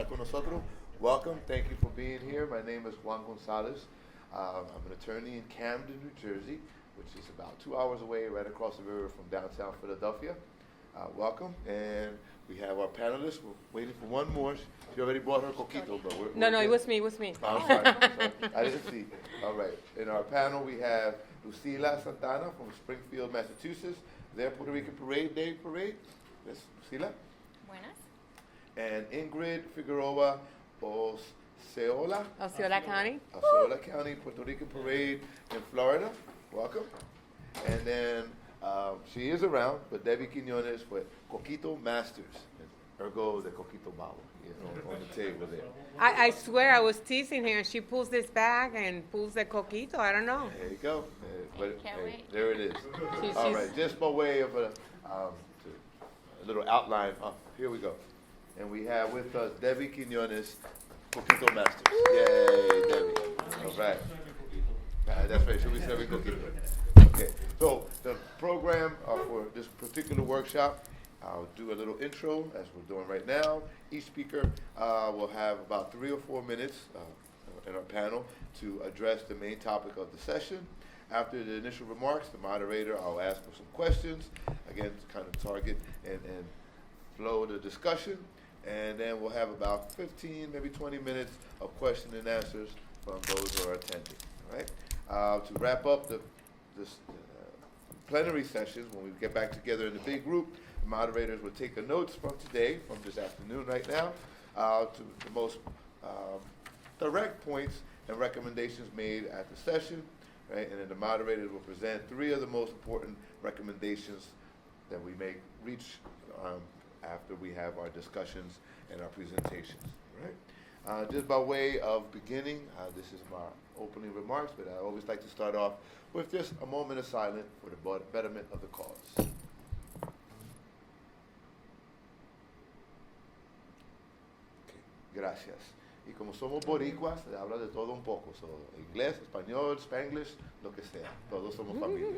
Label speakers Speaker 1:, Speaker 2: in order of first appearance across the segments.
Speaker 1: estar con nosotros. Welcome. Thank you for being here. My name is Juan Gonzalez. I'm an attorney in Camden, New Jersey, which is about 2 hours away, right across the river from downtown Philadelphia. Welcome. And we have our panelists. We're waiting for one more. She already brought her coquito, but we're
Speaker 2: No,
Speaker 1: good.
Speaker 2: it was me.
Speaker 1: Oh, I'm sorry. I didn't see. All right. In our panel, we have Lucila Santana from Springfield, Massachusetts. Their Puerto Rican Day Parade. Yes, Lucila.
Speaker 3: Buenas.
Speaker 1: And Ingrid Figueroa Osceola.
Speaker 2: Osceola County.
Speaker 1: Osceola County Puerto Rican Parade in Florida. Welcome. And then she is around, but Debbie Quiñones with Coquito Masters. Ergo the Coquito bottle, on the table there.
Speaker 2: I swear I was teasing her, and she pulls this bag and pulls the coquito. I don't know.
Speaker 1: There you go.
Speaker 3: Can't wait.
Speaker 1: There it is. All right, just by way of a little outline, here we go. And we have with us Debbie Quiñones, Coquito Masters. Yay, Debbie. All right. That's right, she'll be serving coquito. Okay, so the program for this particular workshop, I'll do a little intro, as we're doing right now. Each speaker will have about 3 or 4 minutes in our panel to address the main topic of the session. After the initial remarks, the moderator, I'll ask for some questions, again, to kind of target and flow the discussion. And then we'll have about 15, maybe 20 minutes of question and answers from those who are attending. All right? To wrap up this plenary sessions, when we get back together in the big group, the moderators will take the notes from today, from this afternoon right now, to the most direct points and recommendations made at the session, right? And then the moderators will present 3 of the most important recommendations that we may reach after we have our discussions and our presentations, right? Just by way of beginning, this is my opening remarks, but I always like to start off with just a moment of silence for the betterment of the cause. Gracias. Y como somos boricuas, se habla de todo un poco. So, inglés, español, spanglish, lo que sea. Todos somos familia.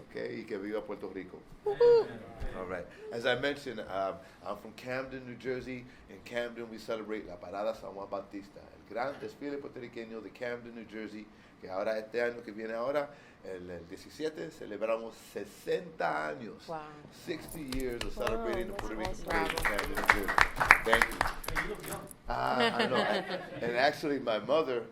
Speaker 1: Okay? Y que viva Puerto Rico. All right. As I mentioned, I'm from Camden, New Jersey. In Camden, we celebrate la Parada San Juan Bautista, el gran desfile puertorriqueño de Camden, New Jersey, que ahora este año que viene ahora, el 17, celebramos 60 años.
Speaker 2: Wow.
Speaker 1: 60 years of celebrating the Puerto Rican
Speaker 2: awesome.
Speaker 1: parade in Camden, New Jersey. Thank you. I know. And actually, my mother,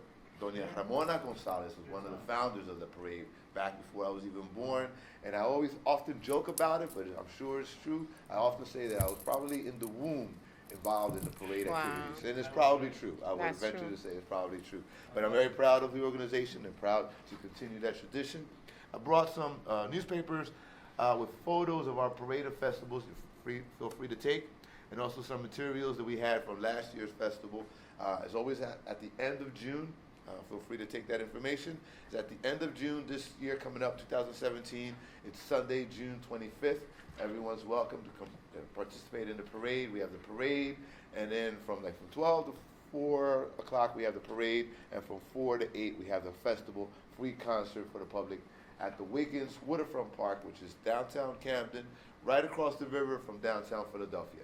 Speaker 1: Doña Ramona Gonzalez, was one of the founders of the parade back before I was even born. And I always often joke about it, but I'm sure it's true. I often say that I was probably in the womb involved in the parade activities. And it's probably true. I would venture to say it's probably true. But I'm very proud of the organization and proud to continue that tradition. I brought some newspapers with photos of our parade and festivals. Feel free to take. And also some materials that we had from last year's festival. As always, at the end of June, feel free to take that information. It's at the end of June this year, coming up 2017. It's Sunday, June 25th. Everyone's welcome to come participate in the parade. We have the parade, and then from 12 to 4 o'clock we have the parade, and from 4 to 8 we have the festival, free concert for the public at the Wiggins Waterfront Park, which is downtown Camden, right across the river from downtown Philadelphia.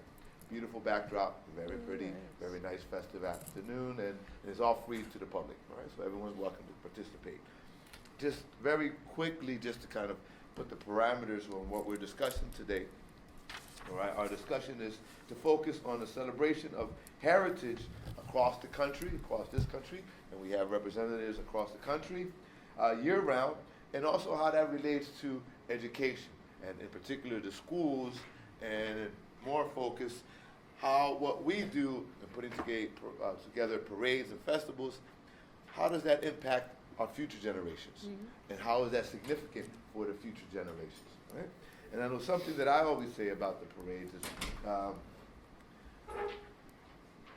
Speaker 1: Beautiful backdrop, very pretty, very nice festive afternoon, and it's all free to the public, all right? So everyone's welcome to participate. Just very quickly, just to kind of put the parameters on what we're discussing today, all right? Our discussion is to focus on the celebration of heritage across the country, across this country, and we have representatives across the country year-round, and also how that relates to education, and in particular the schools, and more focus how what we do in putting together parades and festivals, how does that impact our future generations? And how is that significant for the future generations, right? And I know something that I always say about the parades is,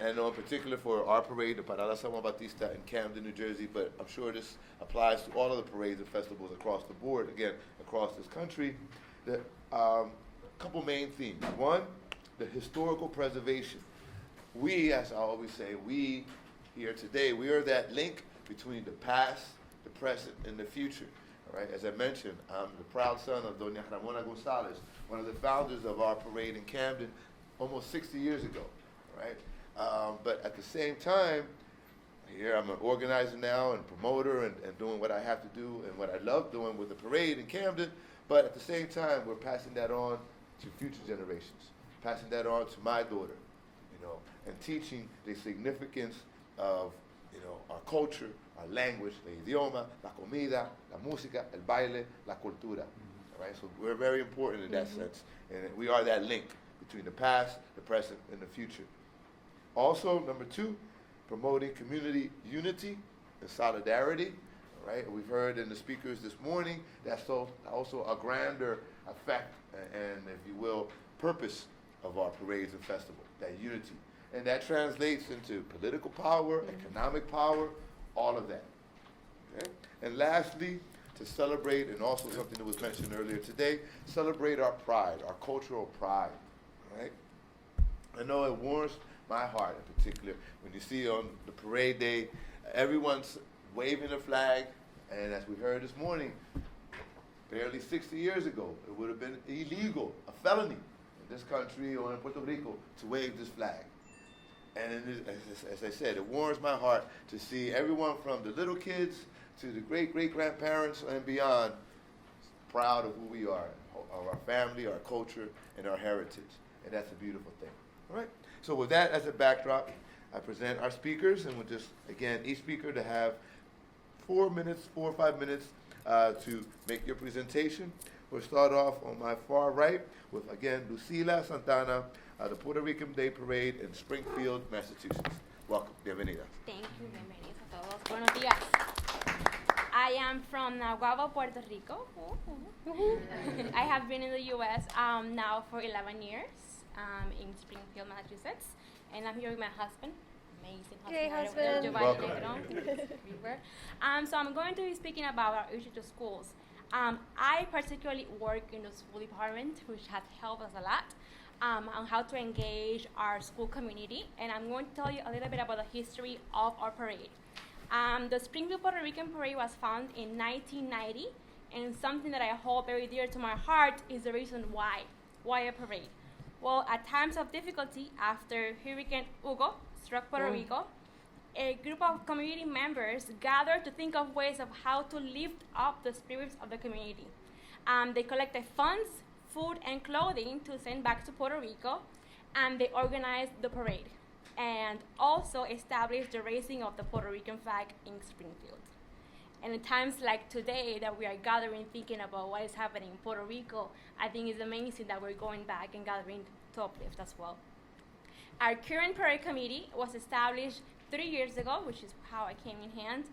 Speaker 1: and I know in particular for our parade, the Parada San Juan Bautista in Camden, New Jersey, but I'm sure this applies to all of the parades and festivals across the board, again, across this country, that couple main themes. One, the historical preservation. We, as I always say, we here today, we are that link between the past, the present, and the future. All right, as I mentioned, I'm the proud son of Doña Ramona Gonzalez, one of the founders of our parade in Camden almost 60 years ago. Right? But at the same time, here I'm an organizer now and promoter and doing what I have to do and what I love doing with the parade in Camden. But at the same time, we're passing that on to future generations, passing that on to my daughter, and teaching the significance of, our culture, our language, el idioma, la comida, la música, el baile, la cultura. All right? So we're very important in that sense. And we are that link between the past, the present, and the future. Also, number 2, promoting community unity and solidarity. All right? We've heard in the speakers this morning that's also a grander effect and, if you will, purpose of our parades and festival, that unity. And that translates into political power, economic power, all of that. Okay? And lastly, to celebrate, and also something that was mentioned earlier today, celebrate our pride, our cultural pride. Right? I know it warms my heart in particular when you see on the parade day, everyone's waving a flag, and as we heard this morning, barely 60 years ago, it would have been illegal, a felony in this country or in Puerto Rico to wave this flag. And as I said, it warms my heart to see everyone from the little kids to the great-great-grandparents and beyond proud of who we are, of our family, our culture, and our heritage. And that's a beautiful thing. All right? So with that as a backdrop, I present our speakers, and we'll just, again, each speaker to have 4 or 5 minutes to make your presentation. We'll start off on my far right with, again, Lucila Santana, the Puerto Rican Day Parade in Springfield, Massachusetts. Welcome. Bienvenida.
Speaker 3: Thank you. Bienvenidos a todos. Buenos días. I am from Naguabo, Puerto Rico. I have been in the U.S. Now for 11 years in Springfield, Massachusetts. And I'm here with my husband. Amazing husband.
Speaker 4: Hey, husband.
Speaker 3: So I'm going to be speaking about our issue to schools. I particularly work in the school department, which has helped us a lot on how to engage our school community. And I'm going to tell you a little bit about the history of our parade. The Springfield Puerto Rican Parade was founded in 1990, and something that I hold very dear to my heart is the reason why. Why a parade? Well, at times of difficulty, after Hurricane Hugo struck Puerto Rico, a group of community members gathered to think of ways of how to lift up the spirits of the community. They collected funds, food, and clothing to send back to Puerto Rico, and they organized the parade, and also established the raising of the Puerto Rican flag in Springfield. And in times like today that we are gathering thinking about what is happening in Puerto Rico, I think it's amazing that we're going back and gathering to uplift as well. Our current parade committee was established 3 years ago, which is how I came in hand.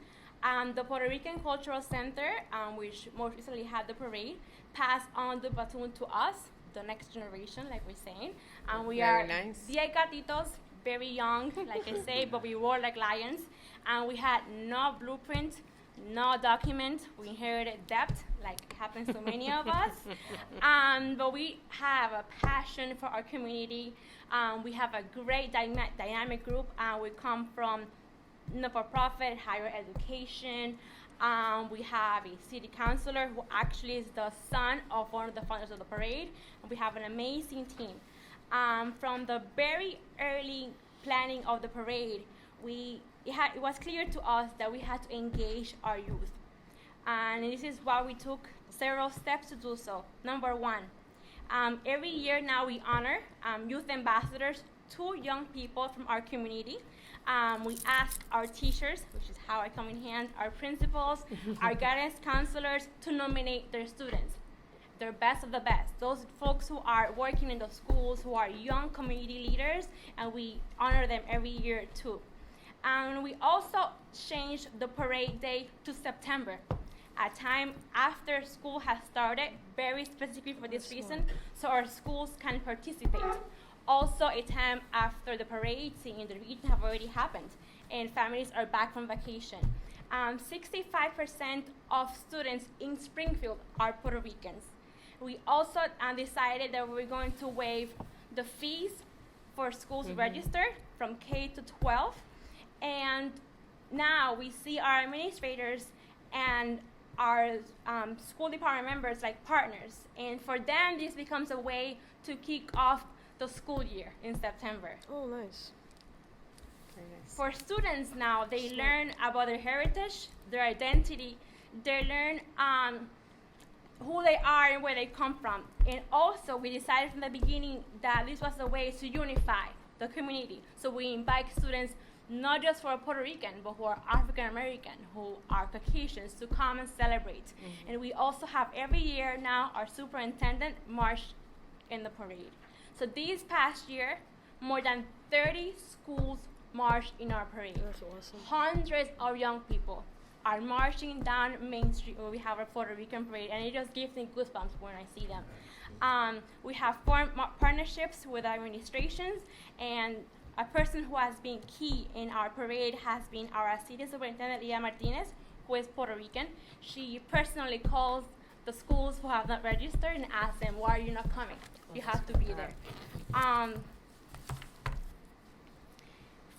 Speaker 3: The Puerto Rican Cultural Center, which most recently had the parade, passed on the baton to us, the next generation, like we're saying. And we
Speaker 2: Very
Speaker 3: are
Speaker 2: nice.
Speaker 3: 10 gatitos, very young, like I say, but we roar like lions. And we had no blueprint, no document. We inherited debt, like happens to many of us. But we have a passion for our community. We have a great dynamic group. We come from not-for-profit, higher education. We have a city councilor who actually is the son of one of the founders of the parade. And we have an amazing team. From the very early planning of the parade, it was clear to us that we had to engage our youth. And this is why we took several steps to do so. Number 1, every year now we honor youth ambassadors, 2 young people from our community. We ask our teachers, which is how I come in hand, our principals, our guidance counselors to nominate their students. They're best of the best. Those folks who are working in the schools, who are young community leaders, and we honor them every year too. And we also changed the parade day to September, a time after school has started, very specific for this reason, so our schools can participate. Also a time after the parades in the region have already happened and families are back from vacation. 65% of students in Springfield are Puerto Ricans. We also decided that we're going to waive the fees for schools registered from K to 12. And now we see our administrators and our school department members like partners. And for them, this becomes a way to kick off the school year in September.
Speaker 4: Oh, nice.
Speaker 3: For students now, they learn about their heritage, their identity. They learn who they are and where they come from. And also, we decided from the beginning that this was a way to unify the community. So we invite students, not just who are Puerto Rican, but who are African American, who are Caucasians, to come and celebrate. Mm-hmm. And we also have every year now our superintendent march in the parade. So this past year, more than 30 schools marched in our parade.
Speaker 4: That's awesome.
Speaker 3: Hundreds of young people are marching down Main Street where we have our Puerto Rican parade, and it just gives me goosebumps when I see them. We have formed partnerships with our administrations, and a person who has been key in our parade has been our city superintendent, Leah Martinez, who is Puerto Rican. She personally calls the schools who have not registered and asks them, why are you not coming? You have to be there.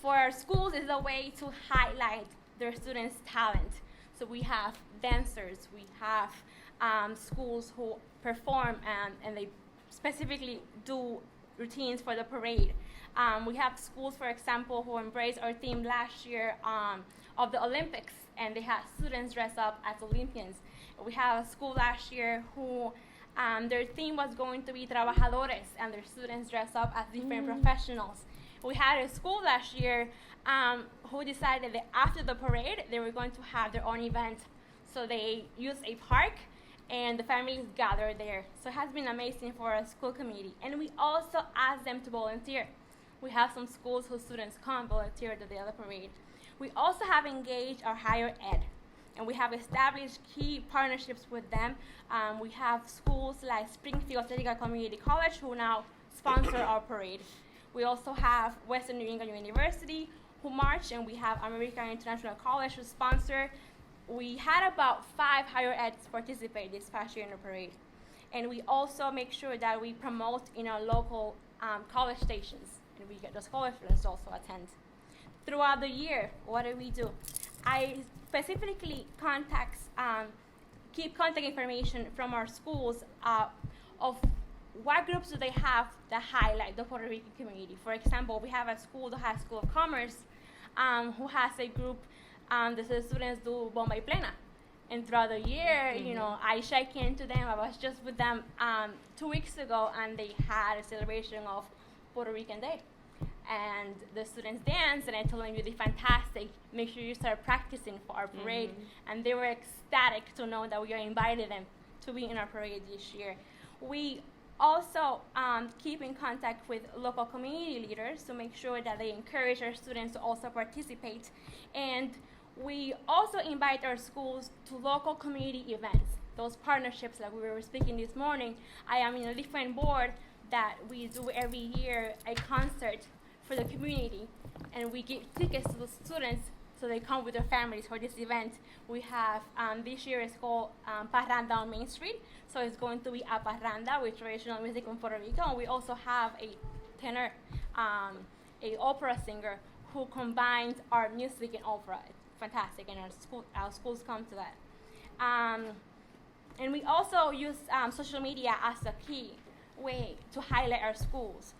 Speaker 3: For our schools, it's a way to highlight their students' talent. So we have dancers, we have schools who perform and they specifically do routines for the parade. We have schools, for example, who embraced our theme last year of the Olympics, and they had students dress up as Olympians. We have a school last year who their theme was going to be trabajadores, and their students dress up as different professionals. We had a school last year who decided that after the parade, they were going to have their own event. So they used a park, and the families gathered there. So it has been amazing for our school committee. And we also asked them to volunteer. We have some schools whose students come volunteer to the other parade. We also have engaged our higher ed, and we have established key partnerships with them. We have schools like Springfield Technical Community College, who now sponsor our parade. We also have Western New England University, who march, and we have American International College, who sponsor. We had about 5 higher eds participate this past year in the parade. And we also make sure that we promote in our local college stations, and we get those college students also attend. Throughout the year, what do? I specifically keep contact information from our schools of what groups do they have that highlight the Puerto Rican community. For example, we have a school, the High School of Commerce, who has a group that the students do Bomba y Plena. And throughout the year, you know, I check into them. I was just with them 2 weeks ago, and they had a celebration of Puerto Rican Day. And the students danced, and I told them, you did fantastic. Make sure you start practicing for our parade. And they were ecstatic to know that we invited them to be in our parade this year. We also keep in contact with local community leaders to make sure that they encourage our students to also participate. And we also invite our schools to local community events, those partnerships like we were speaking this morning. I am in a different board that we do every year a concert for the community, and we give tickets to the students so they come with their families for this event. We have, this year it's called Parranda on Main Street, so it's going to be a parranda with traditional music from Puerto Rico, and we also have a tenor, a opera singer who combines our music and opera. It's fantastic, and our schools come to that. And we also use social media as a key way to highlight our schools.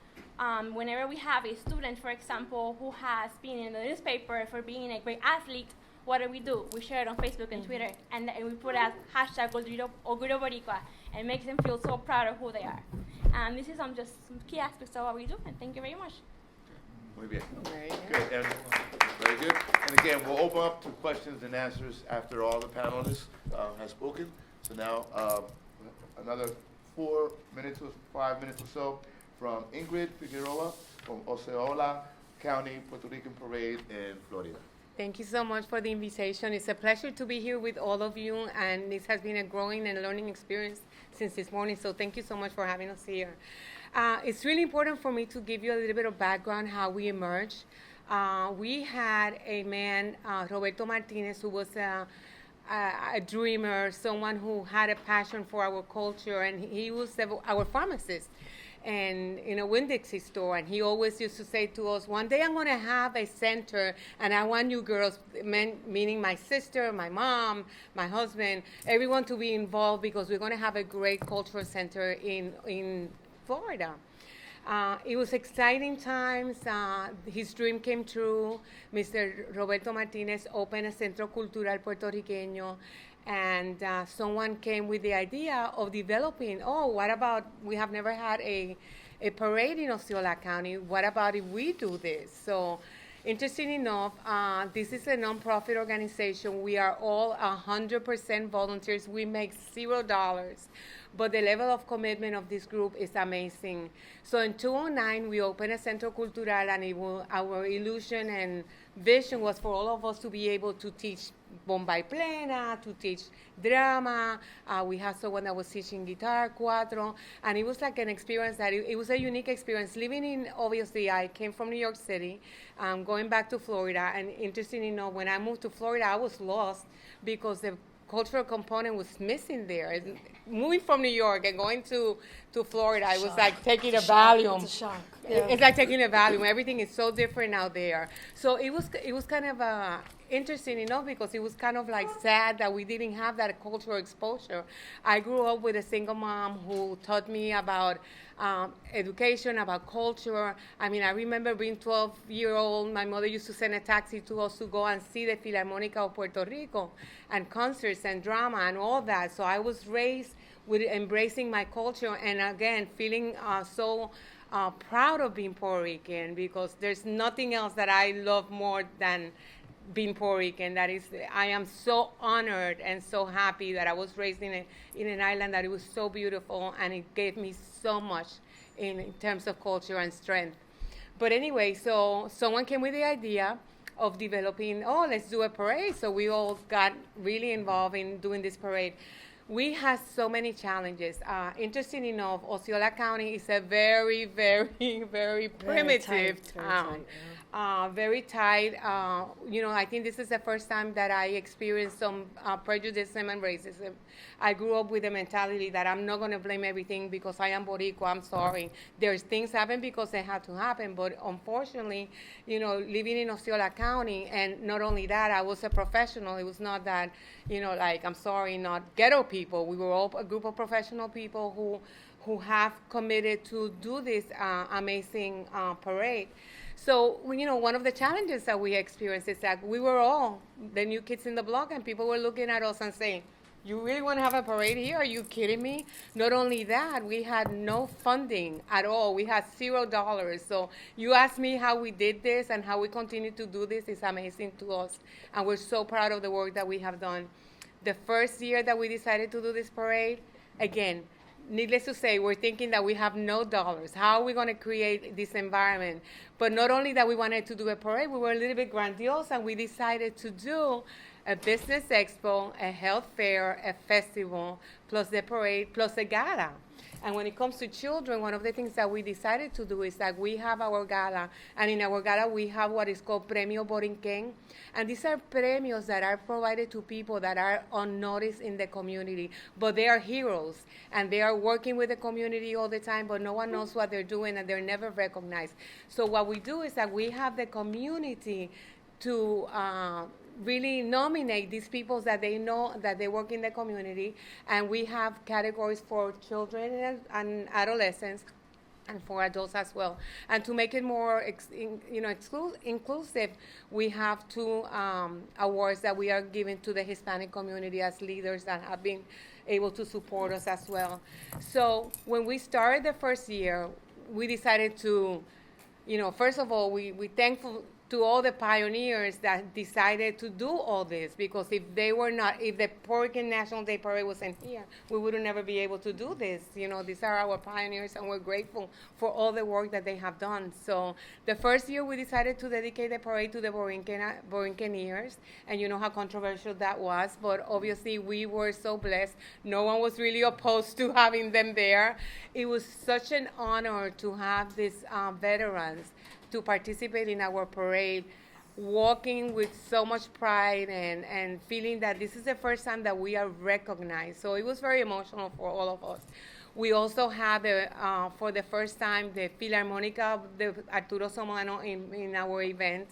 Speaker 3: Whenever we have a student, for example, who has been in the newspaper for being a great athlete, what do? We share it on Facebook and Twitter, and we put as hashtag Orgullo Boricua, and makes them feel so proud of who they are. And this is some key aspects of what we do, and thank you very much.
Speaker 1: Muy bien. Good. And very good. And again, we'll open up to questions and answers after all the panelists have spoken. So now, another 4 minutes or 5 minutes or so from Ingrid Figueroa from Osceola County Puerto Rican Parade in Florida.
Speaker 2: Thank you so much for the invitation. It's a pleasure to be here with all of you, and this has been a growing and learning experience since this morning, so thank you so much for having us here. It's really important for me to give you a little bit of background how we emerged. We had a man, Roberto Martinez, who was a dreamer, someone who had a passion for our culture, and he was our pharmacist and in a Winn-Dixie store, and he always used to say to us, one day I'm going to have a center, and I want you girls, meaning my sister, my mom, my husband, everyone to be involved, because we're going to have a great cultural center in Florida. It was exciting times. His dream came true. Mr. Roberto Martinez opened a Centro Cultural Puertorriqueño, and someone came with the idea of developing, what about, we have never had a parade in Osceola County. What about if we do this? So, interesting enough, this is a nonprofit organization. We are all 100% volunteers. We make $0. But the level of commitment of this group is amazing. So in 2009, we opened a Centro Cultural, and our illusion and vision was for all of us to be able to teach Bombay Plena, to teach drama. We had someone that was teaching guitar, cuatro, and it was like an experience that it was a unique experience. Living in, obviously, I came from New York City, going back to Florida, and interesting enough, when I moved to Florida, I was lost because the cultural component was missing there. And moving from New York and going to Florida, it was like taking a Valium.
Speaker 5: It's a shock.
Speaker 2: It's like taking a Valium. Everything is so different out there. So it was kind of interesting enough because it was kind of like sad that we didn't have that cultural exposure. I grew up with a single mom who taught me about education, about culture. I mean, I remember being 12-year-old, my mother used to send a taxi to us to go and see the Philharmonica of Puerto Rico and concerts and drama and all that. So I was raised with embracing my culture and, again, feeling so proud of being Puerto Rican, because there's nothing else that I love more than being Puerto Rican. That is, I am so honored and so happy that I was raised in an island that it was so beautiful, and it gave me so much in terms of culture and strength. But anyway, so someone came with the idea of developing, let's do a parade. So we all got really involved in doing this parade. We had so many challenges. Interesting enough, Osceola County is a very, very, very primitive town. Very tight. I think this is the first time that I experienced some prejudice and racism. I grew up with the mentality that I'm not going to blame everything because I am Boricua. I'm sorry. There's things happen because they had to happen. But unfortunately, living in Osceola County, and not only that, I was a professional. It was not that, I'm sorry, not ghetto people. We were all a group of professional people who have committed to do this amazing parade. So, one of the challenges that we experienced is that we were all the new kids in the block, and people were looking at us and saying, you really want to have a parade here? Are you kidding me? Not only that, we had no funding at all. We had $0. So you ask me how we did this and how we continue to do this is amazing to us. And we're so proud of the work that we have done. The first year that we decided to do this parade, again, needless to say, we're thinking that we have no dollars. How are we going to create this environment? But not only that we wanted to do a parade, we were a little bit grandiose, and we decided to do a business expo, a health fair, a festival, plus the parade, plus a gala. And when it comes to children, one of the things that we decided to do is that we have our gala, and in our gala we have what is called Premio Borinquen. And these are premios that are provided to people that are unnoticed in the community, but they are heroes, and they are working with the community all the time, but no one knows what they're doing, and they're never recognized. So what we do is that we have the community to really nominate these people that they know that they work in the community, and we have categories for children and adolescents and for adults as well. And to make it more inclusive, we have 2 awards that we are giving to the Hispanic community as leaders that have been able to support us as well. So when we started the first year, we decided to, first of all, we thankful to all the pioneers that decided to do all this, because if the Puerto Rican National Day Parade wasn't here, we would never be able to do this. These are our pioneers, and we're grateful for all the work that they have done. So the first year we decided to dedicate the parade to the Borinqueneers, and you know how controversial that was, but obviously we were so blessed. No one was really opposed to having them there. It was such an honor to have these veterans to participate in our parade, walking with so much pride and feeling that this is the first time that we are recognized. So it was very emotional for all of us. We also had, for the first time, the Philharmonica, the Arturo Somano in our event.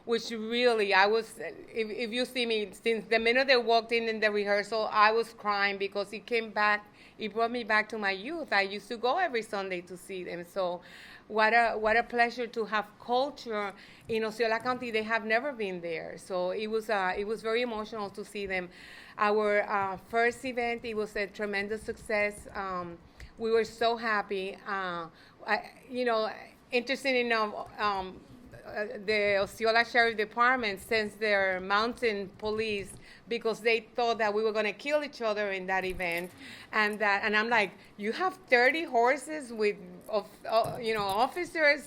Speaker 2: which really, if you see me, since the minute they walked in the rehearsal, I was crying because it brought me back to my youth. I used to go every Sunday to see them. So what a pleasure to have culture in Osceola County. They have never been there. So it was very emotional to see them. Our first event, it was a tremendous success. We were so happy. Interesting enough, the Osceola Sheriff Department sends their mountain police because they thought that we were going to kill each other in that event, and I'm like, you have 30 horses with officers,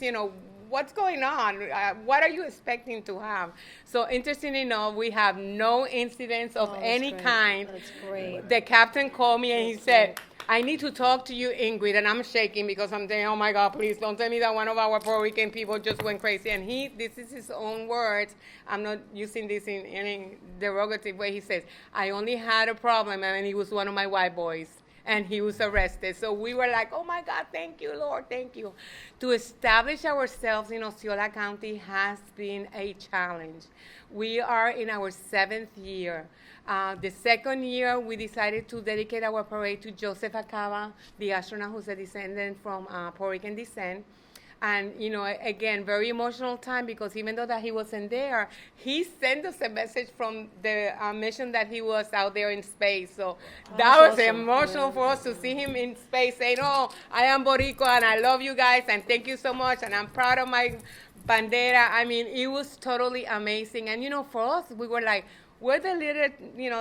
Speaker 2: what's going on? What are you expecting to have? So interesting enough, we have no incidents of any kind.
Speaker 5: That's great.
Speaker 2: The captain called me and he said, I need to talk to you, Ingrid, and I'm shaking because I'm saying, oh my God, please don't tell me that one of our Puerto Rican people just went crazy. And this is his own words. I'm not using this in any derogative way. He says, I only had a problem, and he was one of my white boys, and he was arrested. So we were like, oh my God, thank you, Lord, thank you. To establish ourselves in Osceola County has been a challenge. We are in our 7th year. The second year, we decided to dedicate our parade to Joseph Acaba, the astronaut who's a descendant from Puerto Rican descent. And, again, very emotional time because even though that he wasn't there, he sent us a message from the mission that he was out there in space. So that was awesome. Emotional for us to see him in space saying, oh, I am Boricua and I love you guys and thank you so much and I'm proud of my bandera. I mean, it was totally amazing. And, for us, we were like, we're the little,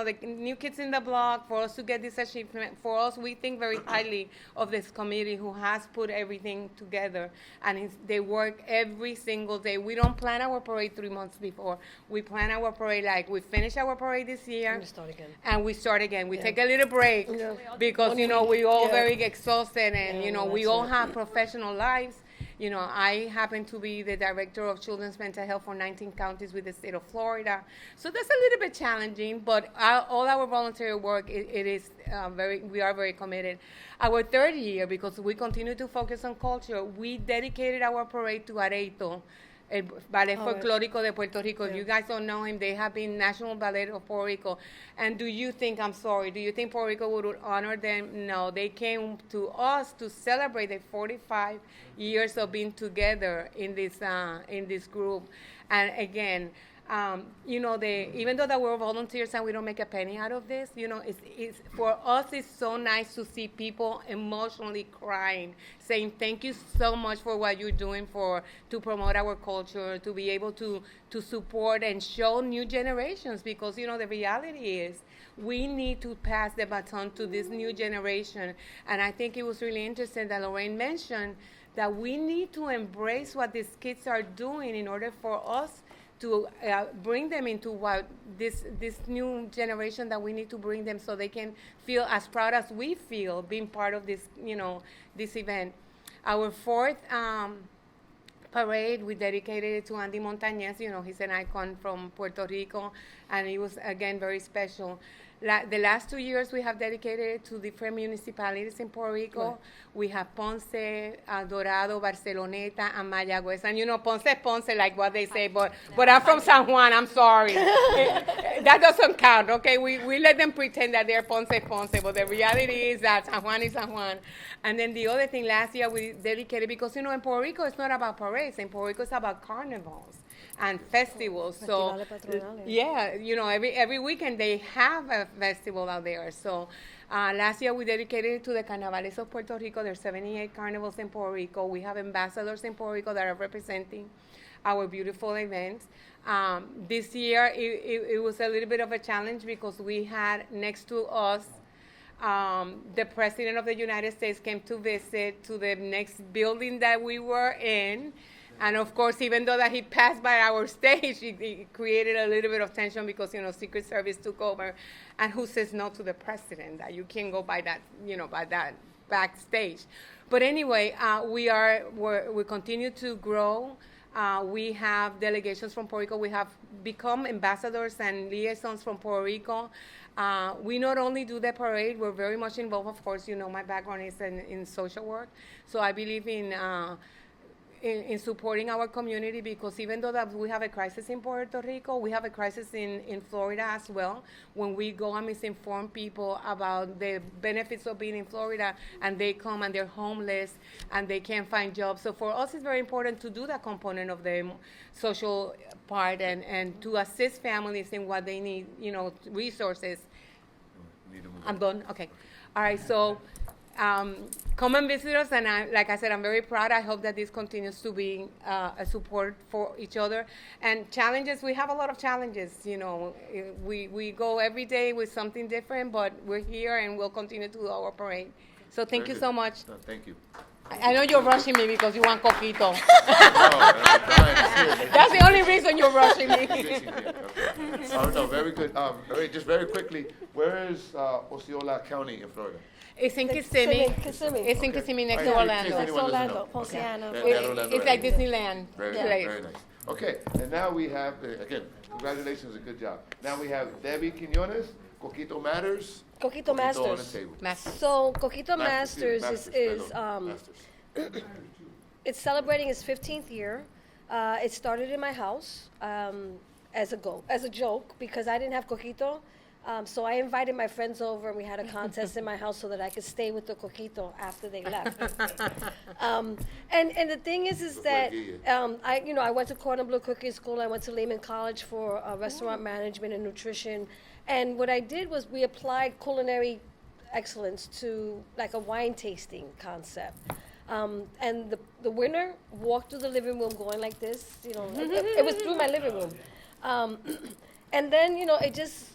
Speaker 2: the new kids in the block. For us to get this achievement, for us, we think very highly of this committee who has put everything together. And they work every single day. We don't plan our parade 3 months before. We plan our parade like we finish our parade this year. And we start again. We take a little break because, we all very exhausted and, we all have professional lives. I happen to be the director of children's mental health for 19 counties with the state of Florida. So that's a little bit challenging, but all our voluntary work, we are very committed. Our 3rd year, because we continue to focus on culture, we dedicated our parade to Areito, el Ballet Folclórico de Puerto Rico. If you guys don't know him, they have been National Ballet of Puerto Rico. And do you think Puerto Rico would honor them? No, they came to us to celebrate the 45 years of being together in this group. And again, even though that we're volunteers and we don't make a penny out of this, it's for us, it's so nice to see people emotionally crying, saying thank you so much for what you're doing to promote our culture, to be able to support and show new generations, because, the reality is we need to pass the baton to this new generation. And I think it was really interesting that Lorraine mentioned that we need to embrace what these kids are doing in order for us to bring them into what this new generation that we need to bring them so they can feel as proud as we feel being part of this, this event. Our 4th parade, we dedicated it to Andy Montañez. He's an icon from Puerto Rico, and it was, again, very special. The last 2 years, we have dedicated it to different municipalities in Puerto Rico. Right. We have Ponce, Dorado, Barceloneta, and Mayagüez. And, Ponce is Ponce, like what they say, but I'm from San Juan, I'm sorry. That doesn't count, okay? We let them pretend that they're Ponce, but the reality is that San Juan is San Juan. And then the other thing, last year, we dedicated, because, in Puerto Rico, it's not about parades. In Puerto Rico, it's about carnivals and festivals. So every weekend they have a festival out there. So last year we dedicated it to the Carnavales of Puerto Rico. There's 78 carnivals in Puerto Rico. We have ambassadors in Puerto Rico that are representing our beautiful events. This year it was a little bit of a challenge because we had next to us the President of the United States came to visit to the next building that we were in. And of course, even though that he passed by our stage, it created a little bit of tension because, Secret Service took over. And who says no to the president that you can't go by that, by that backstage? But anyway, we continue to grow. We have delegations from Puerto Rico. We have become ambassadors and liaisons from Puerto Rico. We not only do the parade, we're very much involved. Of course, my background is in social work. So I believe in in supporting our community, because even though that we have a crisis in Puerto Rico, we have a crisis in Florida as well, when we go and misinform people about the benefits of being in Florida, and they come and they're homeless and they can't find jobs. So for us, it's very important to do that component of the social part and to assist families in what they need, resources. I'm done? Okay. All right, so come and visit us, and like I said, I'm very proud. I hope that this continues to be a support for each other. And challenges, we have a lot of challenges, We go every day with something different, but we're here and we'll continue to do our parade. So thank you so much.
Speaker 1: No, thank you.
Speaker 2: I know you're rushing me because you want coquito.
Speaker 1: No, I'm trying.
Speaker 2: That's the only reason you're rushing me.
Speaker 1: No, very good. Just very quickly, where is Osceola County in Florida?
Speaker 2: It's in Kissimmee.
Speaker 5: Kissimmee.
Speaker 2: It's in Kissimmee next to
Speaker 1: Okay.
Speaker 2: Orlando.
Speaker 5: Next to Orlando,
Speaker 1: Okay.
Speaker 5: Ponciano.
Speaker 2: It's like Disneyland.
Speaker 1: Very,
Speaker 2: place.
Speaker 1: very nice. Okay, and now we have, again, congratulations, a good job. Now we have Debbie Quinones, Coquito Matters.
Speaker 5: Coquito
Speaker 1: on the
Speaker 5: Masters.
Speaker 1: table.
Speaker 5: So Coquito
Speaker 1: Masters,
Speaker 5: Masters
Speaker 1: excuse me, Masters.
Speaker 5: it's celebrating its 15th year. It started in my house as a joke because I didn't have coquito. So I invited my friends over and we had a contest in my house so that I could stay with the coquito after they left. And the thing is that I went to Cordon Bleu Cooking School. I went to Lehman College for restaurant management and nutrition. And what I did was we applied culinary excellence to like a wine tasting concept. And the winner walked through the living room going like this, it was through my living room. And then,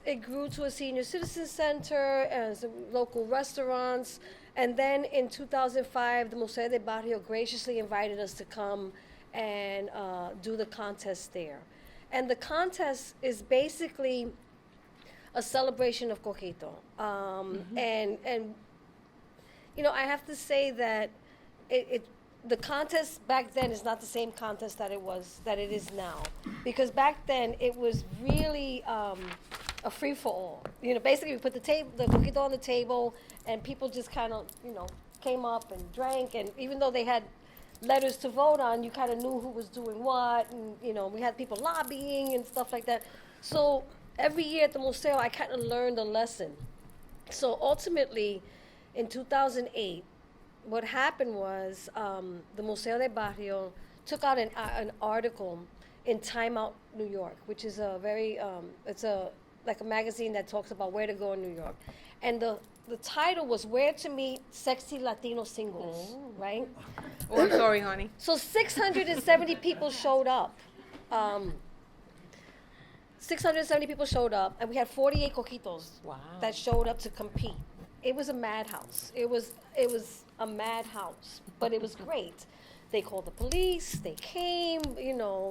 Speaker 5: it grew to a senior citizen center and some local restaurants. And then in 2005, the Museo de Barrio graciously invited us to come and do the contest there. And the contest is basically a celebration of coquito. And I have to say that the contest back then is not the same contest that it is now, because back then it was really a free for all. Basically we put the coquito on the table, and people just kind of came up and drank, and even though they had letters to vote on, you kind of knew who was doing what, and we had people lobbying and stuff like that. So every year at the Museo, I kind of learned a lesson. So ultimately, in 2008. What happened was the Museo de Barrio took out an article in Time Out New York, which is a very it's like a magazine that talks about where to go in New York, and the title was "Where to Meet Sexy Latino Singles," right?
Speaker 2: Oh, I'm sorry, honey.
Speaker 5: So 670 people showed up. 670 people showed up, and we had 48 coquitos that showed up to compete. It was a madhouse. It was a madhouse, but it was great. They called the police. They came.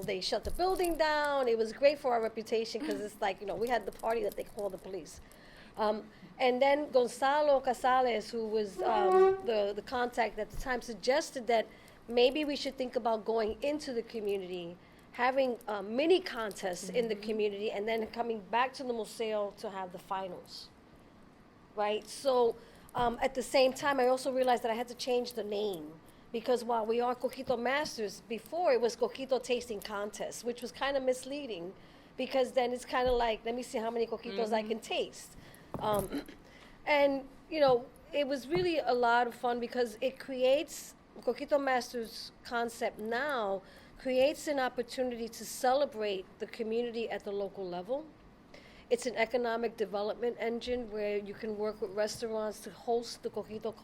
Speaker 5: They shut the building down. It was great for our reputation because it's like we had the party that they called the police. And then Gonzalo Casales, who was the contact at the time, suggested that maybe we should think about going into the community, having mini contests in the community, and then coming back to the Museo to have the finals. Right? So at the same time, I also realized that I had to change the name, because while we are Coquito Masters, before it was Coquito Tasting Contest, which was kind of misleading, because then it's kind of like, let me see how many coquitos I can taste. And, it was really a lot of fun because it creates, Coquito Masters concept now creates an opportunity to celebrate the community at the local level. It's an economic development engine where you can work with restaurants to host the coquito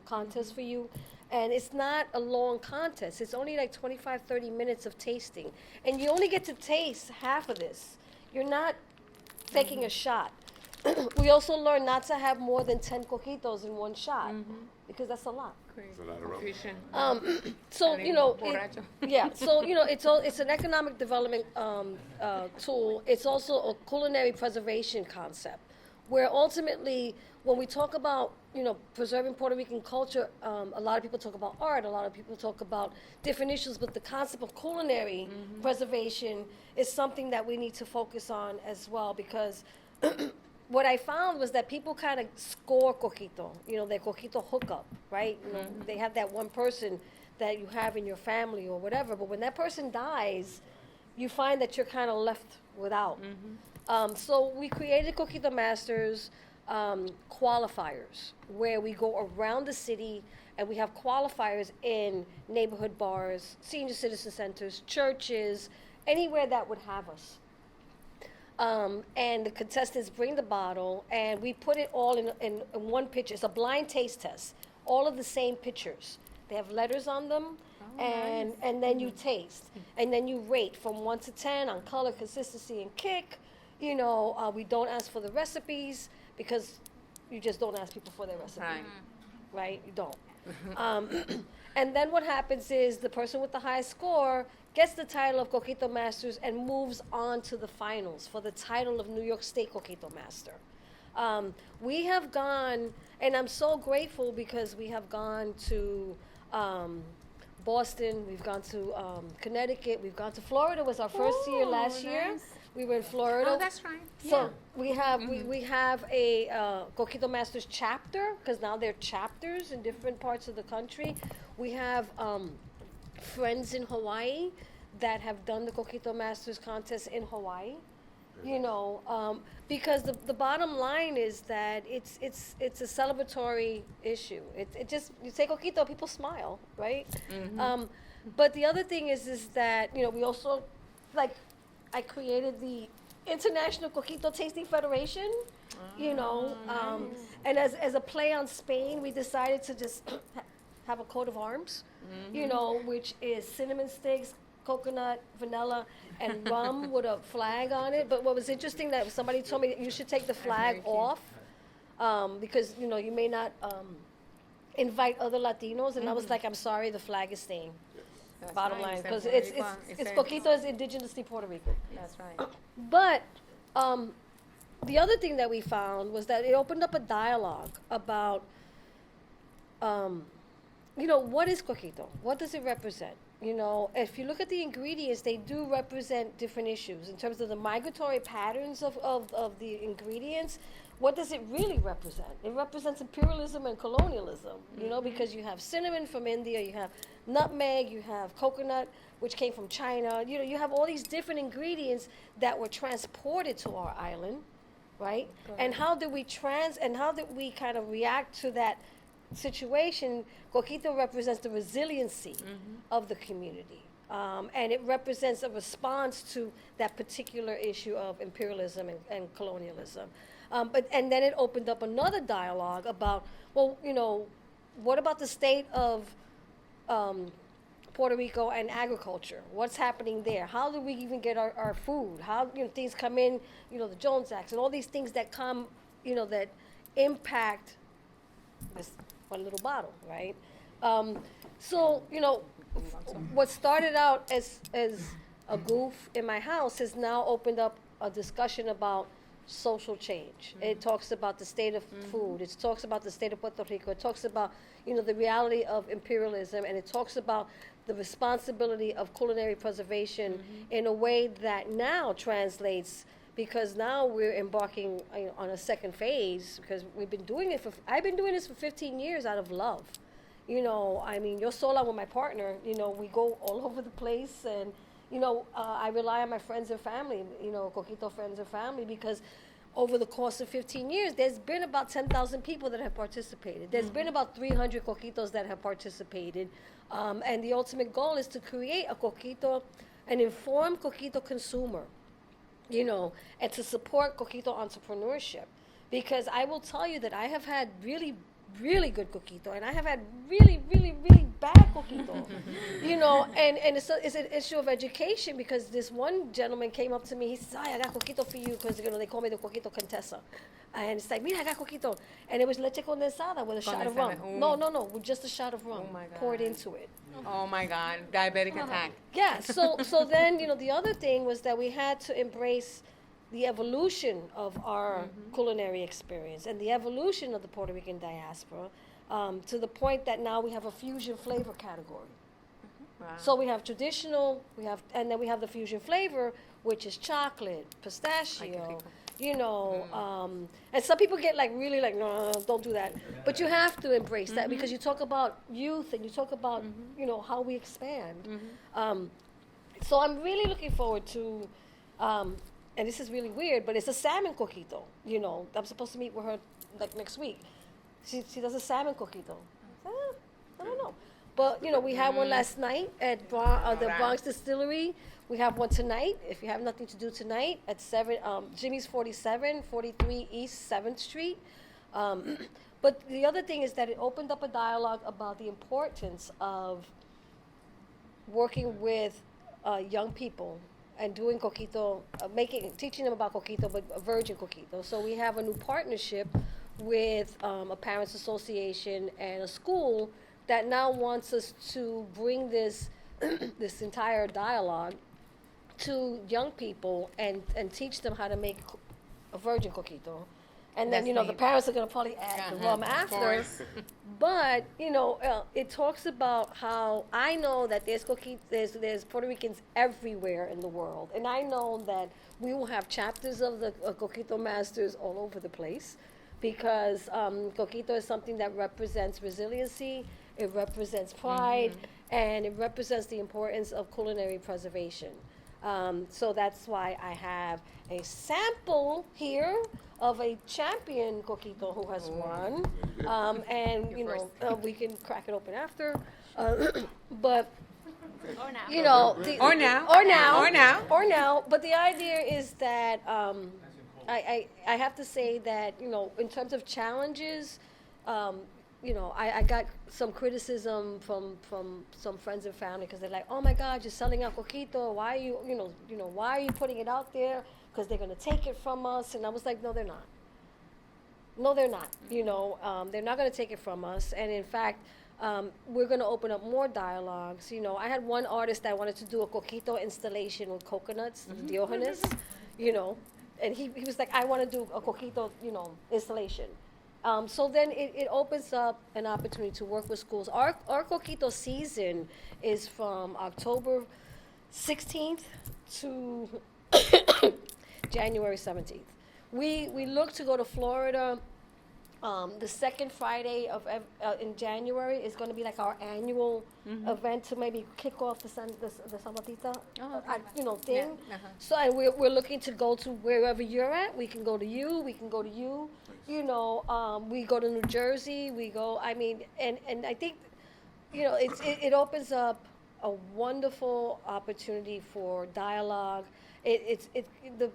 Speaker 5: contest for you. And it's not a long contest. It's only like 25, 30 minutes of tasting. And you only get to taste half of this. You're not taking a shot. We also learned not to have more than 10 coquitos in one shot, because that's a lot.
Speaker 1: It's a lot of
Speaker 2: Confusion.
Speaker 5: So
Speaker 2: Borracho.
Speaker 5: it's an economic development tool. It's also a culinary preservation concept, where ultimately, when we talk about preserving Puerto Rican culture, a lot of people talk about art, a lot of people talk about different issues, but the concept of culinary preservation is something that we need to focus on as well, because what I found was that people kind of score coquito, their coquito hookup, right? They have that one person that you have in your family or whatever. But when that person dies, you find that you're kind of left without. So we created Coquito Masters qualifiers, where we go around the city and we have qualifiers in neighborhood bars, senior citizen centers, churches, anywhere that would have us. And the contestants bring the bottle, and we put it all in one picture. It's a blind taste test. All of the same pictures. They have letters on them, and then you taste. And then you rate from 1 to 10 on color, consistency, and kick. You know, we don't ask for the recipes because you just don't ask people for their recipe. Right? You don't. And then what happens is the person with the highest score gets the title of Coquito Masters and moves on to the finals for the title of New York State Coquito Master. We have gone, and I'm so grateful because we have gone to Boston, we've gone to Connecticut, we've gone to Florida. Was our first year last year. We were in Florida.
Speaker 2: Oh, that's right.
Speaker 5: So we have we have a Coquito Masters chapter, because now they're chapters in different parts of the country. We have friends in Hawaii that have done the Coquito Masters contest in Hawaii. You know, because the bottom line is that it's a celebratory issue. It just, you say Coquito, people smile, right? But the other thing is that, you know, we also, like, I created the International Coquito Tasting Federation, you know, and as a play on Spain, we decided to just have a coat of arms, you know, which is cinnamon sticks, coconut, vanilla, and rum with a flag on it. But what was interesting, that somebody told me that you should take the flag off because, you know, you may not invite other Latinos. And I was like, I'm sorry, the flag is staying.
Speaker 2: That's
Speaker 5: Bottom
Speaker 2: right.
Speaker 5: line,
Speaker 2: It's
Speaker 5: because
Speaker 2: Puerto
Speaker 5: it's
Speaker 2: Rico.
Speaker 5: Coquito is indigenously Puerto Rican.
Speaker 2: That's right.
Speaker 5: But the other thing that we found was that it opened up a dialogue about, you know, what is Coquito? What does it represent? You know, if you look at the ingredients, they do represent different issues in terms of the migratory patterns of the ingredients. What does it really represent? It represents imperialism and colonialism, you know, because you have cinnamon from India, you have nutmeg, you have coconut, which came from China. You know, you have all these different ingredients that were transported to our island, right? And how did we kind of react to that situation? Coquito represents the resiliency of the community. And it represents a response to that particular issue of imperialism and colonialism. And then it opened up another dialogue about, well, you know, what about the state of Puerto Rico and agriculture? What's happening there? How do we even get our food? How, you know, things come in, you know, the Jones Acts and all these things that come, you know, that impact this one little bottle, right? So, you know, what started out as a goof in my house has now opened up a discussion about social change. It talks about the state of food. It talks about the state of Puerto Rico. It talks about, you know, the reality of imperialism, and it talks about the responsibility of culinary preservation in a way that now translates, because now we're embarking, you know, on a second phase, because I've been doing this for 15 years out of love. You know, I mean, yo sola with my partner, you know, we go all over the place, and, you know, I rely on my friends and family, you know, Coquito friends and family, because over the course of 15 years, there's been about 10,000 people that have participated. There's been about 300 Coquitos that have participated. And the ultimate goal is to create a Coquito, an informed Coquito consumer, you know, and to support Coquito entrepreneurship. Because I will tell you that I have had really, really good Coquito, and I have had really, really, really bad Coquito, you know, and it's an issue of education, because this one gentleman came up to me, he says, I got Coquito for you, because, you know, they call me the Coquito Contessa. And it's like, mira, I got Coquito. And it was leche condensada with a shot of rum. No, with just a shot of rum poured into it.
Speaker 2: Oh my God, diabetic attack.
Speaker 5: Yeah, so then, you know, the other thing was that we had to embrace the evolution of our culinary experience and the evolution of the Puerto Rican diaspora, to the point that now we have a fusion flavor category.
Speaker 2: Wow.
Speaker 5: So we have traditional, and then we have the fusion flavor, which is chocolate, pistachio, you know, and some people get like really like, no, don't do that. But you have to embrace that because you talk about youth and you talk about, you know, how we expand. So I'm really looking forward to, and this is really weird, but it's a salmon coquito. You know, I'm supposed to meet with her like next week. She does a salmon coquito. I don't know. But, you know, we had one last night at the Bronx Distillery. We have one tonight, if you have nothing to do tonight, at Jimmy's 43 East 7th Street. But the other thing is that it opened up a dialogue about the importance of working with young people and doing coquito, teaching them about coquito, but a virgin coquito. So we have a new partnership with a parents association and a school that now wants us to bring this this entire dialogue to young people and teach them how to make a virgin coquito. And then, you know, the parents are going to probably add the rum after. But, you know, it talks about how I know that there's Puerto Ricans everywhere in the world. And I know that we will have chapters of the Coquito Masters all over the place because coquito is something that represents resiliency, it represents pride, and it represents the importance of culinary preservation. So that's why I have a sample here of a champion coquito who has won. And, you know, we can crack it open after. But,
Speaker 3: Or now.
Speaker 5: you know.
Speaker 2: Or now.
Speaker 5: But the idea is that I have to say that, you know, in terms of challenges, you know, I got some criticism from some friends and family because they're like, oh my God, you're selling out coquito. Why are you, why are you putting it out there? Because they're going to take it from us. And I was like, no, they're not. No, they're not. You know, they're not going to take it from us. And in fact, we're going to open up more dialogues. You know, I had one artist that wanted to do a coquito installation with coconuts, Diogenes, you know, and he was like, I want to do a coquito, you know, installation. So then it opens up an opportunity to work with schools. Our coquito season is from October 16th to January 17th. We look to go to Florida. The second Friday in January is going to be like our annual event to maybe kick off the Sabatita, thing. So and we're looking to go to wherever you're at. We can go to you. We can go to you. You know, we go to New Jersey. We go. I mean, and I think, you know, it opens up a wonderful opportunity for dialogue. The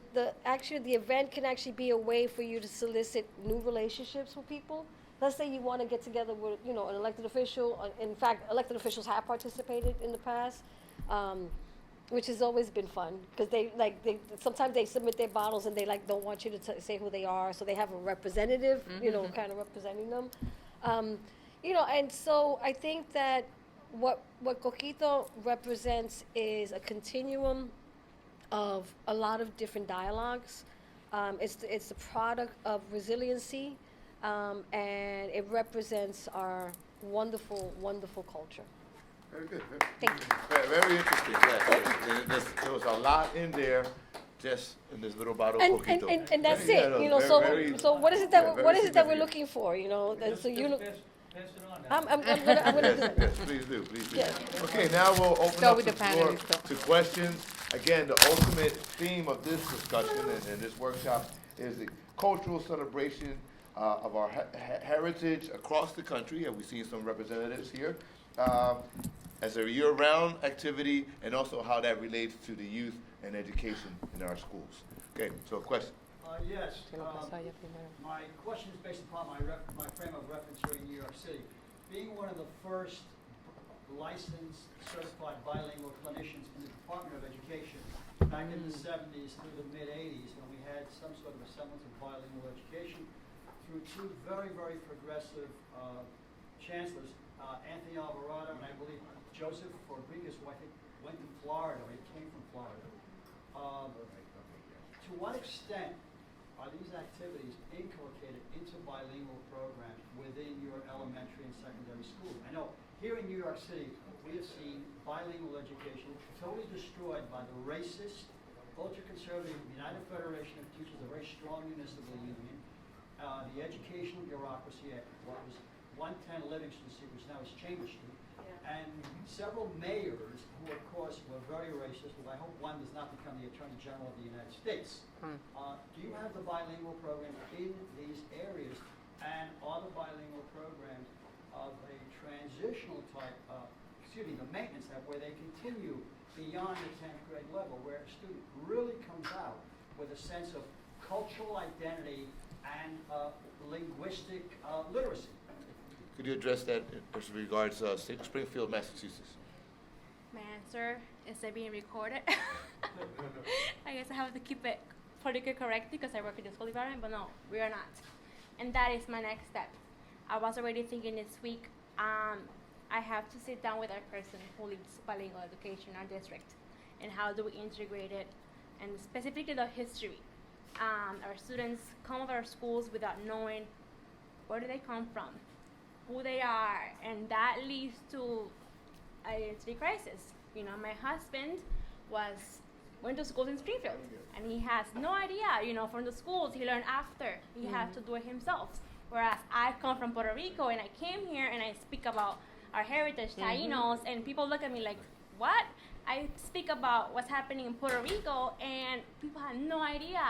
Speaker 5: event can actually be a way for you to solicit new relationships with people. Let's say you want to get together with, you know, an elected official. In fact, elected officials have participated in the past, which has always been fun because they sometimes they submit their bottles and they don't want you to say who they are, so they have a representative, you know, kind of representing them. You know, and so I think that what coquito represents is a continuum of a lot of different dialogues. It's a product of resiliency, and it represents our wonderful, wonderful culture.
Speaker 1: Very good.
Speaker 5: Thank you.
Speaker 1: Very interesting. Yes. There was a lot in there, just in this little bottle of coquito.
Speaker 5: And that's it.
Speaker 1: No,
Speaker 5: you know. So what is it that we're looking for? You know. So you look.
Speaker 4: Pass it on.
Speaker 5: I'm gonna do that.
Speaker 1: Yes, please do.
Speaker 5: Yeah.
Speaker 1: Okay, now we'll open
Speaker 2: Start
Speaker 1: up
Speaker 2: with
Speaker 1: the
Speaker 2: the
Speaker 1: floor
Speaker 2: panelists.
Speaker 1: to questions. Again, the ultimate theme of this discussion and this workshop is the cultural celebration of our heritage across the country, and we've seen some representatives here, as a year-round activity, and also how that relates to the youth and education in our schools. Okay, so question.
Speaker 6: Yes. My question is based upon my frame of reference here in New York City. Being one of the first licensed, certified bilingual clinicians in the Department of Education back in the 70s through the mid-80s, when we had some sort of a semblance of bilingual education, through two very, very progressive chancellors, Anthony Alvarado and I believe Joseph Rodríguez, who I think went to Florida, or he came from Florida. To what extent are these activities inculcated into bilingual programs within your elementary and secondary schools? I know here in New York City, we have seen bilingual education totally destroyed by the racist, ultra-conservative United Federation of Teachers, a very strong municipal union. The educational bureaucracy at what was 110 Livingston Street, which now is Chambers Street, and several mayors who, of course, were very racist, but I hope one does not become the Attorney General of the United States. Do you have the bilingual program in these areas, and are the bilingual programs of a transitional type, the maintenance type, where they continue beyond the 10th grade level, where a student really comes out with a sense of cultural identity and linguistic literacy?
Speaker 1: Could you address that as regards Springfield, Massachusetts?
Speaker 3: My answer is it being recorded. I guess I have to keep it politically correct because I work in the school department, but no, we are not. And that is my next step. I was already thinking this week, I have to sit down with our person who leads bilingual education in our district, and how do we integrate it, and specifically the history. Our students come to our schools without knowing where do they come from, who they are, and that leads to identity crisis. You know, my husband went to schools in Springfield, and he has no idea, from the schools. He learned after. He had to do it himself. Whereas I come from Puerto Rico, and I came here, and I speak about our heritage, Tainos, and people look at me like, what? I speak about what's happening in Puerto Rico, and people have no idea.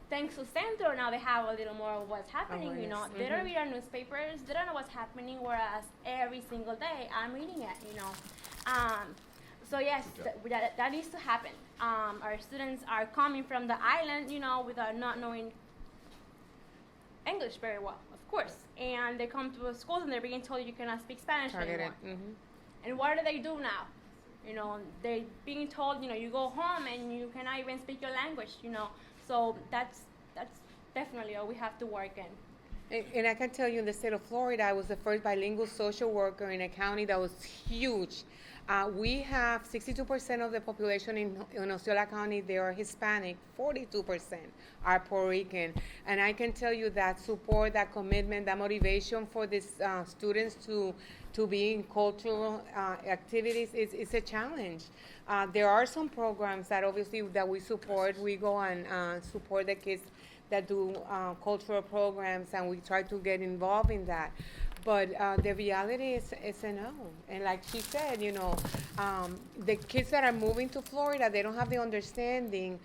Speaker 3: Thanks to Sanford, now they have a little more of what's happening, They don't read our newspapers, they don't know what's happening, whereas every single day I'm reading it, So yes, that needs to happen. Our students are coming from the island, without not knowing English very well, of course. And they come to the schools and they're being told you cannot speak Spanish anymore. And what do they do now? They're being told, you go home and you cannot even speak your language, So that's definitely what we have to work in.
Speaker 2: And I can tell you, in the state of Florida, I was the first bilingual social worker in a county that was huge. We have 62% of the population in Osceola County, they are Hispanic, 42% are Puerto Rican. And I can tell you that support, that commitment, that motivation for these students to be in cultural activities is a challenge. There are some programs that obviously that we support. We go and support the kids that do cultural programs, and we try to get involved in that. But the reality is a no. And like she said, the kids that are moving to Florida, they don't have the understanding.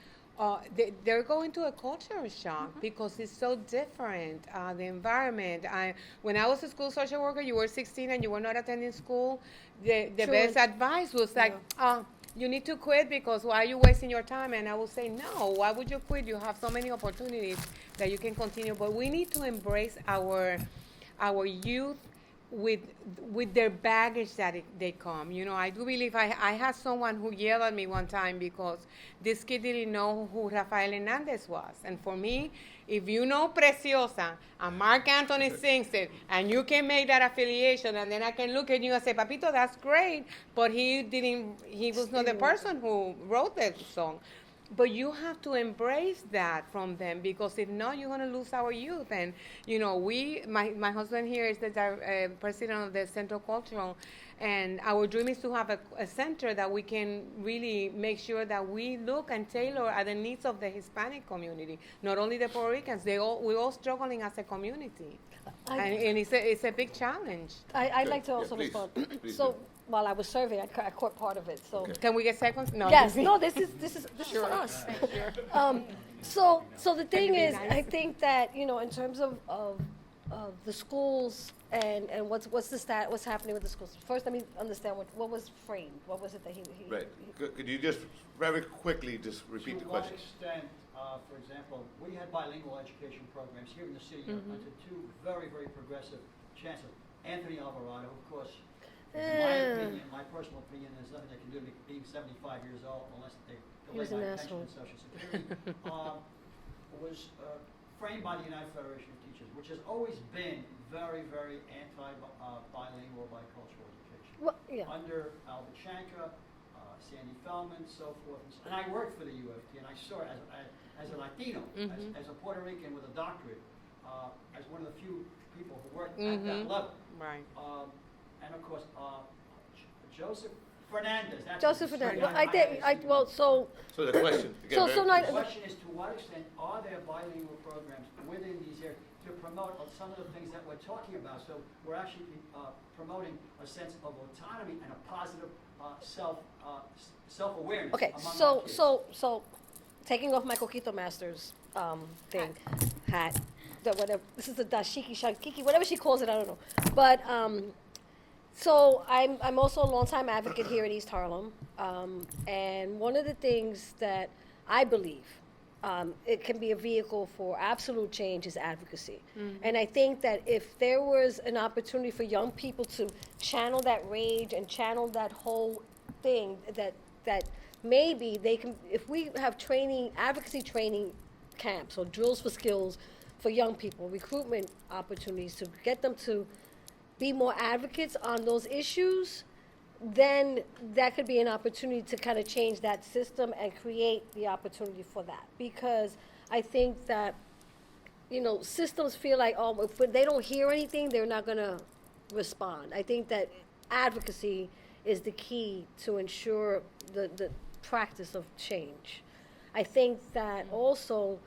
Speaker 2: They're going to a culture shock because it's so different, the environment. When I was a school social worker, you were 16 and you were not attending school, the best advice was like, you need to quit because why are you wasting your time? And I would say, no, why would you quit? You have so many opportunities that you can continue. But we need to embrace our youth with their baggage that they come. I do believe I had someone who yelled at me one time because this kid didn't know who Rafael Hernandez was. And for me, if you know Preciosa and Mark Anthony sings it and you can make that affiliation, and then I can look at you and say, Papito, that's great, but he was not the person who wrote that song. But you have to embrace that from them, because if not, you're going to lose our youth. And, my husband here is the president of the Central Cultural, and our dream is to have a center that we can really make sure that we look and tailor at the needs of the Hispanic community, not only the Puerto Ricans. We're all struggling as a community. And it's a big challenge.
Speaker 5: I'd like to also
Speaker 1: please.
Speaker 5: respond.
Speaker 1: Please
Speaker 5: So
Speaker 1: do.
Speaker 5: while I was serving, I caught part of it. So
Speaker 1: Okay.
Speaker 2: Can we get seconds? No.
Speaker 5: yes, no, this is for us. So the thing is,
Speaker 2: nice?
Speaker 5: I think that in terms of the schools and what's happening with the schools. First, let me understand what was framed. What was it that he
Speaker 1: Right. Could you just very quickly just repeat the question?
Speaker 6: To what extent, for example, we had bilingual education programs here in the city under two very, very progressive chancellors. Anthony Alvarado, of course, my personal opinion, there's nothing they can do to me being 75 years old unless they delay my pension and Social Security, was framed by the United Federation of Teachers, which has always been very, very anti-bilingual, bicultural education.
Speaker 5: Well, yeah.
Speaker 6: Under Albert Shanka, Sandy Feldman, so forth. And I worked for the UFT, and I saw it as a Latino, as a Puerto Rican with a doctorate, as one of the few people who worked at that level.
Speaker 2: Right.
Speaker 6: And of course, Joseph Fernandez. That's
Speaker 5: Joseph
Speaker 6: it.
Speaker 5: Fernandez.
Speaker 6: Sorry,
Speaker 5: Well, I think, well, so,
Speaker 1: So the question, again,
Speaker 5: so
Speaker 6: The
Speaker 5: now,
Speaker 6: question is, to what extent are there bilingual programs within these areas to promote some of the things that we're talking about? So we're actually promoting a sense of autonomy and a positive self-awareness.
Speaker 5: okay,
Speaker 6: among our
Speaker 5: so,
Speaker 6: kids.
Speaker 5: so, taking off my Coquito Masters, thing, hat, that whatever, this is the dashiki, shankiki, whatever she calls it, I don't know. But, so I'm also a longtime advocate here at East Harlem. And one of the things that I believe it can be a vehicle for absolute change is advocacy. And I think that if there was an opportunity for young people to channel that rage and channel that whole thing, that maybe they can, if we have training, advocacy training camps or drills for skills for young people, recruitment opportunities to get them to be more advocates on those issues, then that could be an opportunity to kind of change that system and create the opportunity for that. Because I think that, you know, systems feel like, oh, if they don't hear anything, they're not going to respond. I think that advocacy is the key to ensure the practice of change. I think that also,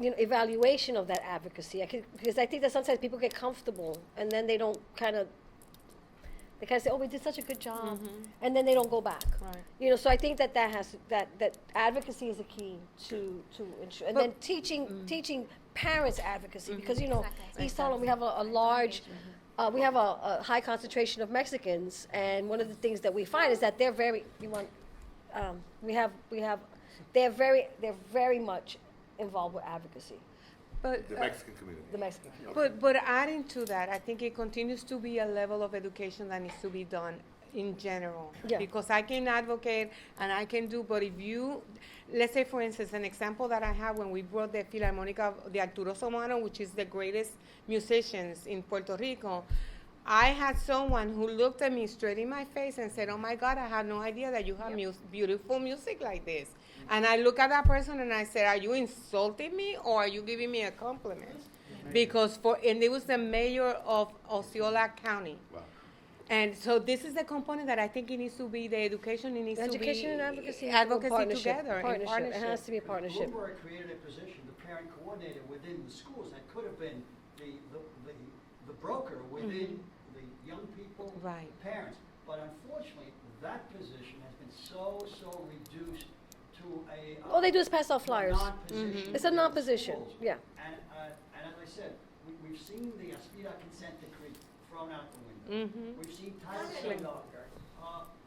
Speaker 5: you know, evaluation of that advocacy. Because I think that sometimes people get comfortable and then they don't they kind of say, oh, we did such a good job, and then they don't go back.
Speaker 2: Right.
Speaker 5: You know, so I think that that advocacy is a key to ensure. And then teaching parents advocacy, because, you know, East Harlem, we have a large, we have a high concentration of Mexicans, and one of the things that we find is that they're very, they're very much involved with advocacy.
Speaker 2: But,
Speaker 1: the Mexican community.
Speaker 5: The Mexican community.
Speaker 2: but adding to that, I think it continues to be a level of education that needs to be done in general.
Speaker 5: Yeah.
Speaker 2: Because I can advocate and I can do, but if you, let's say for instance, an example that I have when we brought the Filarmónica de Arturo Somano, which is the greatest musicians in Puerto Rico, I had someone who looked at me straight in my face and said, oh my God, I had no idea that you have beautiful music like this. And I look at that person and I said, are you insulting me or are you giving me a compliment? Because and it was the mayor of Osceola County.
Speaker 1: Wow.
Speaker 2: And so this is the component that I think it needs to be, the education, it needs to be.
Speaker 5: Education and advocacy.
Speaker 2: Together. In partnership.
Speaker 5: It has to be a partnership.
Speaker 6: Bloomberg created a position, the parent coordinator within the schools, that could have been the broker within the young people,
Speaker 2: Right.
Speaker 6: the parents. But unfortunately, that position has been so reduced to a
Speaker 5: All they do is pass out flyers.
Speaker 6: non-position
Speaker 5: It's a
Speaker 6: within
Speaker 5: non-position,
Speaker 6: schools.
Speaker 5: yeah.
Speaker 6: And as I said, we've seen the Aspira consent decree thrown out the window. We've seen Title VII.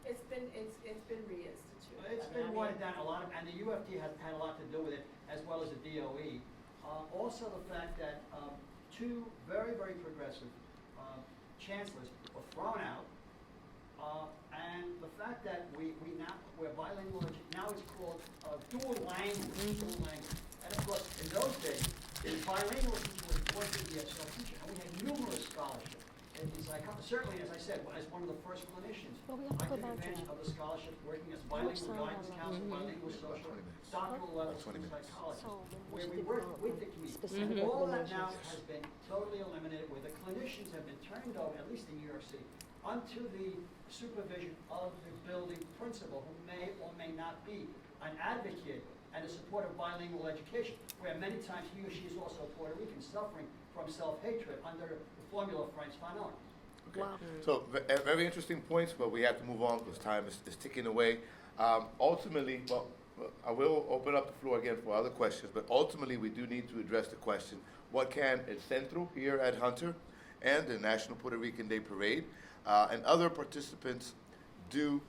Speaker 4: It's been reinstituted.
Speaker 6: It's been watered down a lot, and the UFT has had a lot to do with it, as well as the DOE. Also, the fact that two very progressive chancellors were thrown out, and the fact that we're bilingual, now it's called dual language. And of course, in those days, the bilingual teacher was supposed to be a teacher, and we had numerous scholarships. And certainly, as I said, as one of the first clinicians,
Speaker 5: Well, we have to
Speaker 6: I
Speaker 5: go
Speaker 6: took
Speaker 5: back to
Speaker 6: advantage
Speaker 5: that.
Speaker 6: of the scholarships working as bilingual guidance counselor, bilingual social, doctoral level psychologist, where we work with the community.
Speaker 5: Specific
Speaker 6: All that now
Speaker 5: recommendations.
Speaker 6: has been totally eliminated, where the clinicians have been turned over, at least in New York City, unto the supervision of the building principal, who may or may not be an advocate and a supporter of bilingual education, where many times he or she is also Puerto Rican, suffering from self-hatred under the formula of Franz Fanon.
Speaker 1: Okay.
Speaker 5: Wow.
Speaker 1: So very interesting points, but we have to move on because time is ticking away. Ultimately, well, I will open up the floor again for other questions, but ultimately we do need to address the question, what can El Centro here at Hunter and the National Puerto Rican Day Parade and other participants do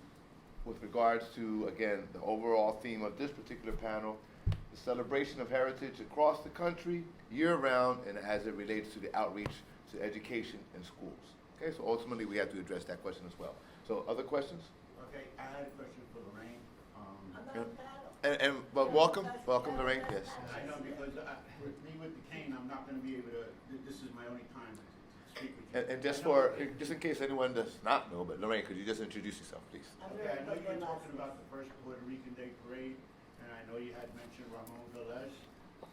Speaker 1: with regards to, again, the overall theme of this particular panel, the celebration of heritage across the country, year-round, and as it relates to the outreach to education in schools. Okay, so ultimately we have to address that question as well. So other questions?
Speaker 7: Okay, I had a question for Lorraine.
Speaker 1: Well, welcome, Lorraine, yes.
Speaker 7: I know because with me with the cane, I'm not going to be able to, this is my only time to speak with you.
Speaker 1: And just in case anyone does not know, but Lorraine, could you just introduce yourself, please?
Speaker 7: Okay, I know you were talking about the first Puerto Rican Day Parade, and I know you had mentioned Ramon Velez,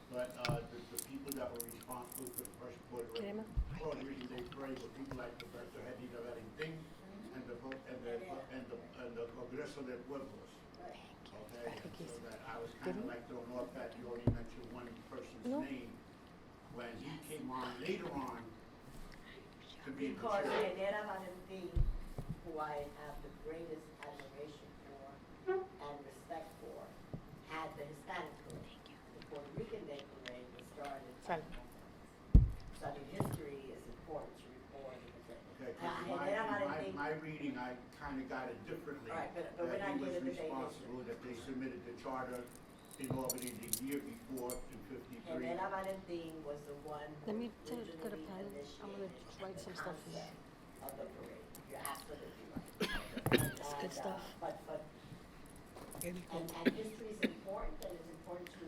Speaker 7: but the people that were responsible for the first Puerto Rican Day Parade were people like Roberto Hedida Valentin and the and the Congreso de Pueblos. Okay, so that I was kind of like thrown off that you only mentioned one person's name when he came on later on to be in the
Speaker 4: Because
Speaker 7: chair.
Speaker 4: Genera Valentin, who I have the greatest admiration for and respect for, had the Hispanic parade. The Puerto Rican Day parade was started by
Speaker 2: Sal.
Speaker 4: So I mean, history is important to report.
Speaker 7: Okay, 'cause my reading, I kind of got it differently.
Speaker 4: All right, but we're
Speaker 7: That
Speaker 4: not
Speaker 7: he was
Speaker 4: giving the date
Speaker 7: responsible, that they submitted the charter in Albany the year before in '53.
Speaker 4: Genera Valentin was the one
Speaker 5: Let
Speaker 4: who
Speaker 5: me get a
Speaker 4: originally
Speaker 5: pen. I'm gonna
Speaker 4: initiated
Speaker 5: write
Speaker 4: the
Speaker 5: some stuff in there.
Speaker 4: concept of the parade. You're absolutely right.
Speaker 5: That's good stuff.
Speaker 4: But and history is important, and it's important to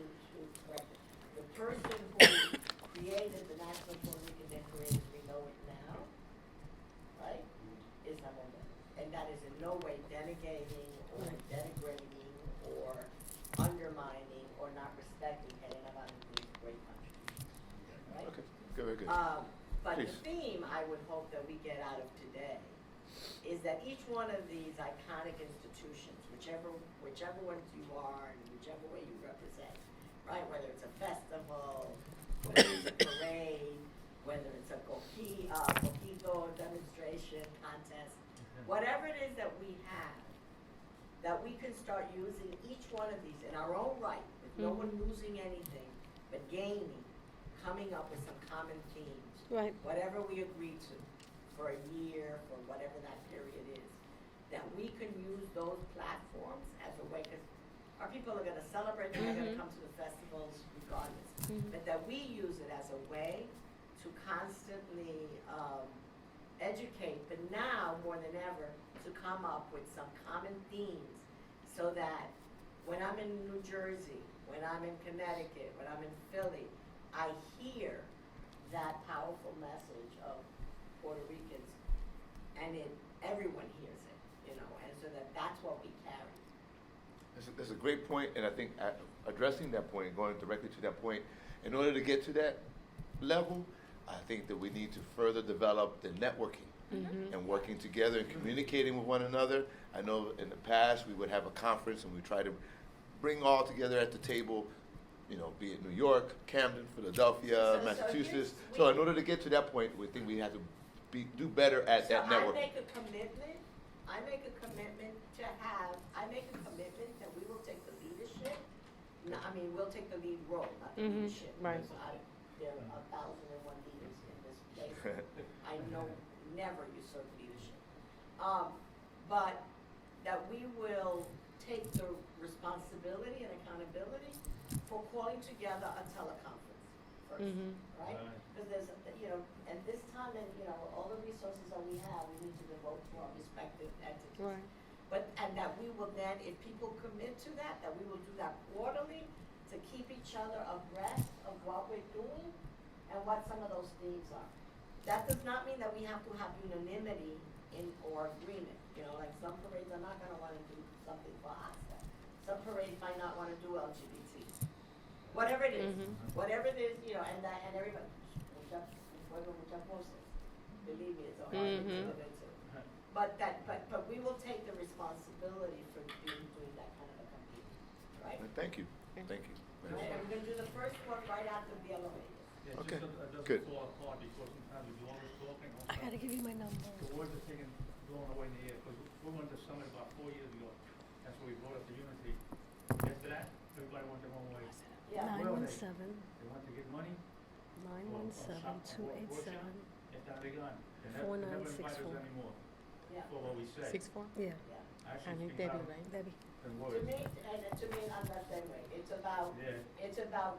Speaker 4: correct it. The person who created the National Puerto Rican Day Parade as we know it now, right, is Maldonado. And that is in no way denigrating or denigrating or undermining or not respecting Helena Valentin's great contribution, right?
Speaker 1: Okay, good, very good.
Speaker 4: But the
Speaker 1: Please.
Speaker 4: theme I would hope that we get out of today is that each one of these iconic institutions, whichever ones you are and whichever way you represent, right? Whether it's a festival, whether it's a parade, whether it's a coquito demonstration contest, whatever it is that we have, that we can start using each one of these in our own right, with no one losing anything, but gaining, coming up with some common themes.
Speaker 5: Right.
Speaker 4: Whatever we agree to for a year, for whatever that period is, that we can use those platforms as a way, because our people are gonna celebrate, and they're gonna come to the festivals regardless. But that we use it as a way to constantly educate, but now more than ever, to come up with some common themes so that when I'm in New Jersey, when I'm in Connecticut, when I'm in Philly, I hear that powerful message of Puerto Ricans, and everyone hears it, you know, and so that's what we carry.
Speaker 1: That's a great point, and I think addressing that point, going directly to that point, in order to get to that level, I think that we need to further develop the networking and working together and communicating with one another. I know in the past we would have a conference and we try to bring all together at the table, you know, be it New York, Camden, Philadelphia,
Speaker 4: So
Speaker 1: Massachusetts.
Speaker 4: here's-
Speaker 1: So in order to get to that point, we think we have to do better at that
Speaker 4: So
Speaker 1: networking.
Speaker 4: I make a commitment that we will take the leadership. No, I mean, we'll take the lead role, not the leadership.
Speaker 2: right.
Speaker 4: Because there are 1,001 leaders in this place. I know never usurp leadership. But that we will take the responsibility and accountability for calling together a teleconference first, right? Because there's, you know, and this time, and you know, all the resources that we have, we need to devote to our respective entities.
Speaker 2: Right.
Speaker 4: But, and that we will then, if people commit to that we will do that quarterly to keep each other abreast of what we're doing and what some of those themes are. That does not mean that we have to have unanimity or agreement. You know, like some parades are not gonna wanna do something for ASTA. Some parades might not wanna do LGBT. Whatever it is, you know, and everybody, muchas voces. Believe me, it's a hard thing to live into. But we will take the responsibility for doing that kind of a campaign, right?
Speaker 1: Thank you. Thank you.
Speaker 4: Right, and we're gonna do the first one right after Viendo.
Speaker 8: Yeah,
Speaker 1: Okay,
Speaker 8: just
Speaker 1: good.
Speaker 8: a thought, because sometimes you always talking.
Speaker 5: I gotta give you my number.
Speaker 8: The words are taken, blown away in the air, because we went to summit about 4 years ago. That's where we brought up the unity. After that, everybody went their own way.
Speaker 4: Yeah.
Speaker 8: Where were they?
Speaker 5: 917
Speaker 8: They want to get money.
Speaker 5: 917 287
Speaker 8: If that they gone. They never invite us
Speaker 5: 4964.
Speaker 8: anymore
Speaker 4: Yeah.
Speaker 8: for what we say.
Speaker 2: 6-4?
Speaker 5: Yeah,
Speaker 8: Actually,
Speaker 2: And
Speaker 8: it's
Speaker 2: Debbie,
Speaker 8: become
Speaker 2: right?
Speaker 5: Debbie.
Speaker 8: the
Speaker 4: To
Speaker 8: words.
Speaker 4: me, I'm that same way. It's about
Speaker 8: Yeah.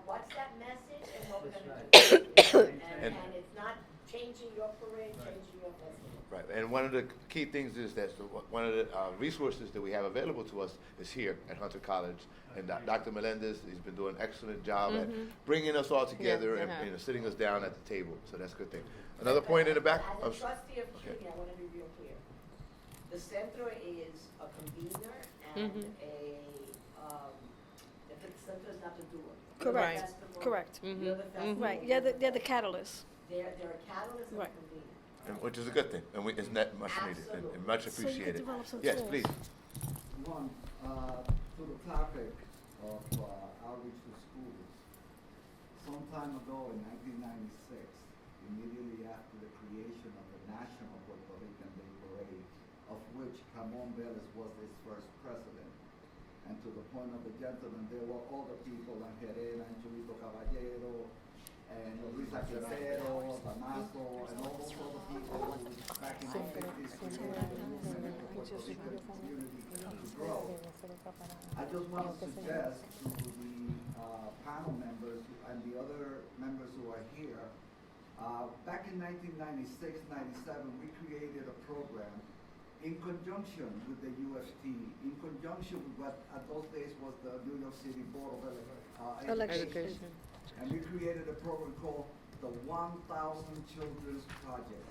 Speaker 4: what's that message and what we're
Speaker 8: That's
Speaker 4: gonna
Speaker 8: right.
Speaker 4: do.
Speaker 1: And-
Speaker 4: And it's not changing your parade,
Speaker 8: Right.
Speaker 4: changing your festival.
Speaker 1: Right, and one of the key things is that one of the resources that we have available to us is here at Hunter College. And Dr. Melendez, he's been doing an excellent job at bringing us all together and
Speaker 2: yeah.
Speaker 1: you know, sitting us down at the table. So that's a good thing. Another point in the back.
Speaker 4: As a trustee of CUNY, I want to be real clear. The Centro is a convener and the Centro is not the doer.
Speaker 5: Correct.
Speaker 4: You're the festival,
Speaker 5: Correct.
Speaker 4: You're the festival.
Speaker 5: Right, they're the catalyst.
Speaker 4: They're a catalyst and a
Speaker 5: Right.
Speaker 4: convener.
Speaker 1: and which is a good thing, and it's not much needed and much
Speaker 5: So you could
Speaker 1: appreciated.
Speaker 5: develop some
Speaker 1: Yes,
Speaker 5: tools.
Speaker 1: please.
Speaker 9: One, to the topic of outreach to schools. Some time ago in 1996, immediately after the creation of the National Puerto Rican Day Parade, of which Ramon Vélez was its first president, and to the point of the gentleman, there were other people like Herrera and Chulito Caballero, and Luisa Quintero, Damaso, and all those other people who back in the 50s created the movement of the Puerto Rican community to grow. I just want to suggest to the panel members and the other members who are here, back in 1996, 97, we created a program in conjunction with the UFT, in conjunction with what at those days was the New York City Board of Education. And we created a program called the 1,000 Children's Project.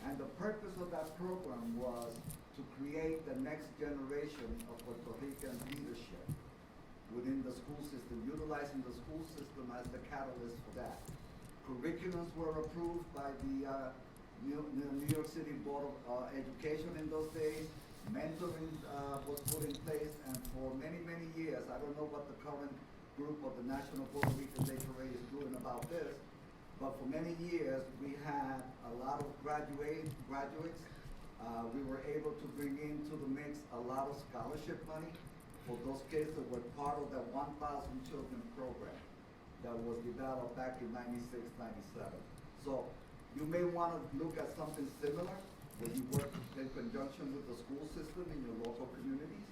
Speaker 9: And the purpose of that program was to create the next generation of Puerto Rican leadership within the school system, utilizing the school system as the catalyst for that. Curriculums were approved by the New York City Board of Education in those days. Mentoring was put in place, and for many, many years, I don't know what the current group of the National Puerto Rican Day Parade is doing about this, but for many years, we had a lot of graduates. We were able to bring into the mix a lot of scholarship money for those kids that were part of the 1,000 Children program that was developed back in 96, 97. So you may want to look at something similar when you work in conjunction with the school system in your local communities.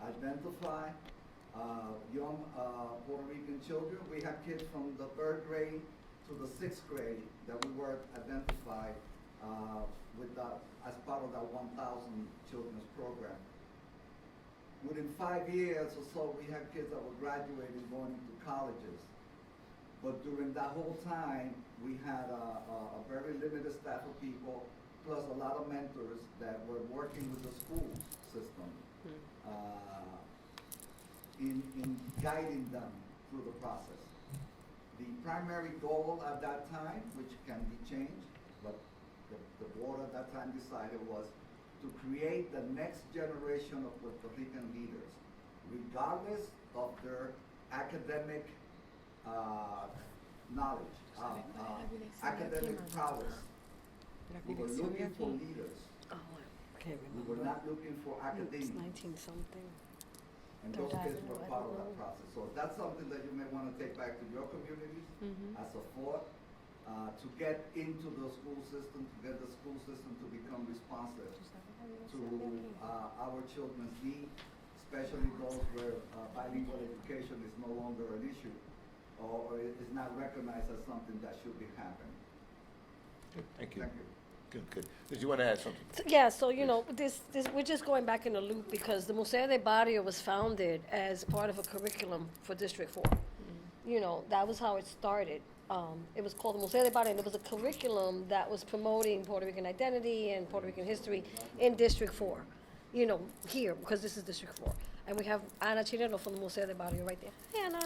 Speaker 9: Identify young Puerto Rican children. We have kids from the 3rd grade to the 6th grade that we were identified as part of that 1,000 Children's program. Within 5 years or so, we had kids that were graduating, going into colleges. But during that whole time, we had a very limited staff of people, plus a lot of mentors that were working with the school system in guiding them through the process. The primary goal at that time, which can be changed, but the board at that time decided, was to create the next generation of Puerto Rican leaders, regardless of their academic knowledge, academic prowess. We were looking for leaders.
Speaker 5: Oh, I can't
Speaker 9: We
Speaker 5: remember.
Speaker 9: were not looking for
Speaker 5: It's
Speaker 9: academics.
Speaker 5: 19-something.
Speaker 9: And
Speaker 5: They're
Speaker 9: those kids
Speaker 5: diving,
Speaker 9: were
Speaker 5: I
Speaker 9: part of
Speaker 5: don't
Speaker 9: that
Speaker 5: know.
Speaker 9: process. So that's something that you may want to take back to your communities as a thought, to get into the school system, to get the school system to become responsive to our children's needs, especially those where bilingual education is no longer an issue or is not recognized as something that should be happening.
Speaker 1: Good, thank you.
Speaker 9: Thank you.
Speaker 1: Good. Did you want to add something?
Speaker 5: Yeah, so, you know, this, we're just going back in the loop because the Museo de Barrio was founded as part of a curriculum for District 4. You know, that was how it started. It was called the Museo de Barrio, and it was a curriculum that was promoting Puerto Rican identity and Puerto Rican history in District 4. You know, here, because this is District 4. And we have Ana Chireno from the Museo de Barrio right there. Hey, Ana.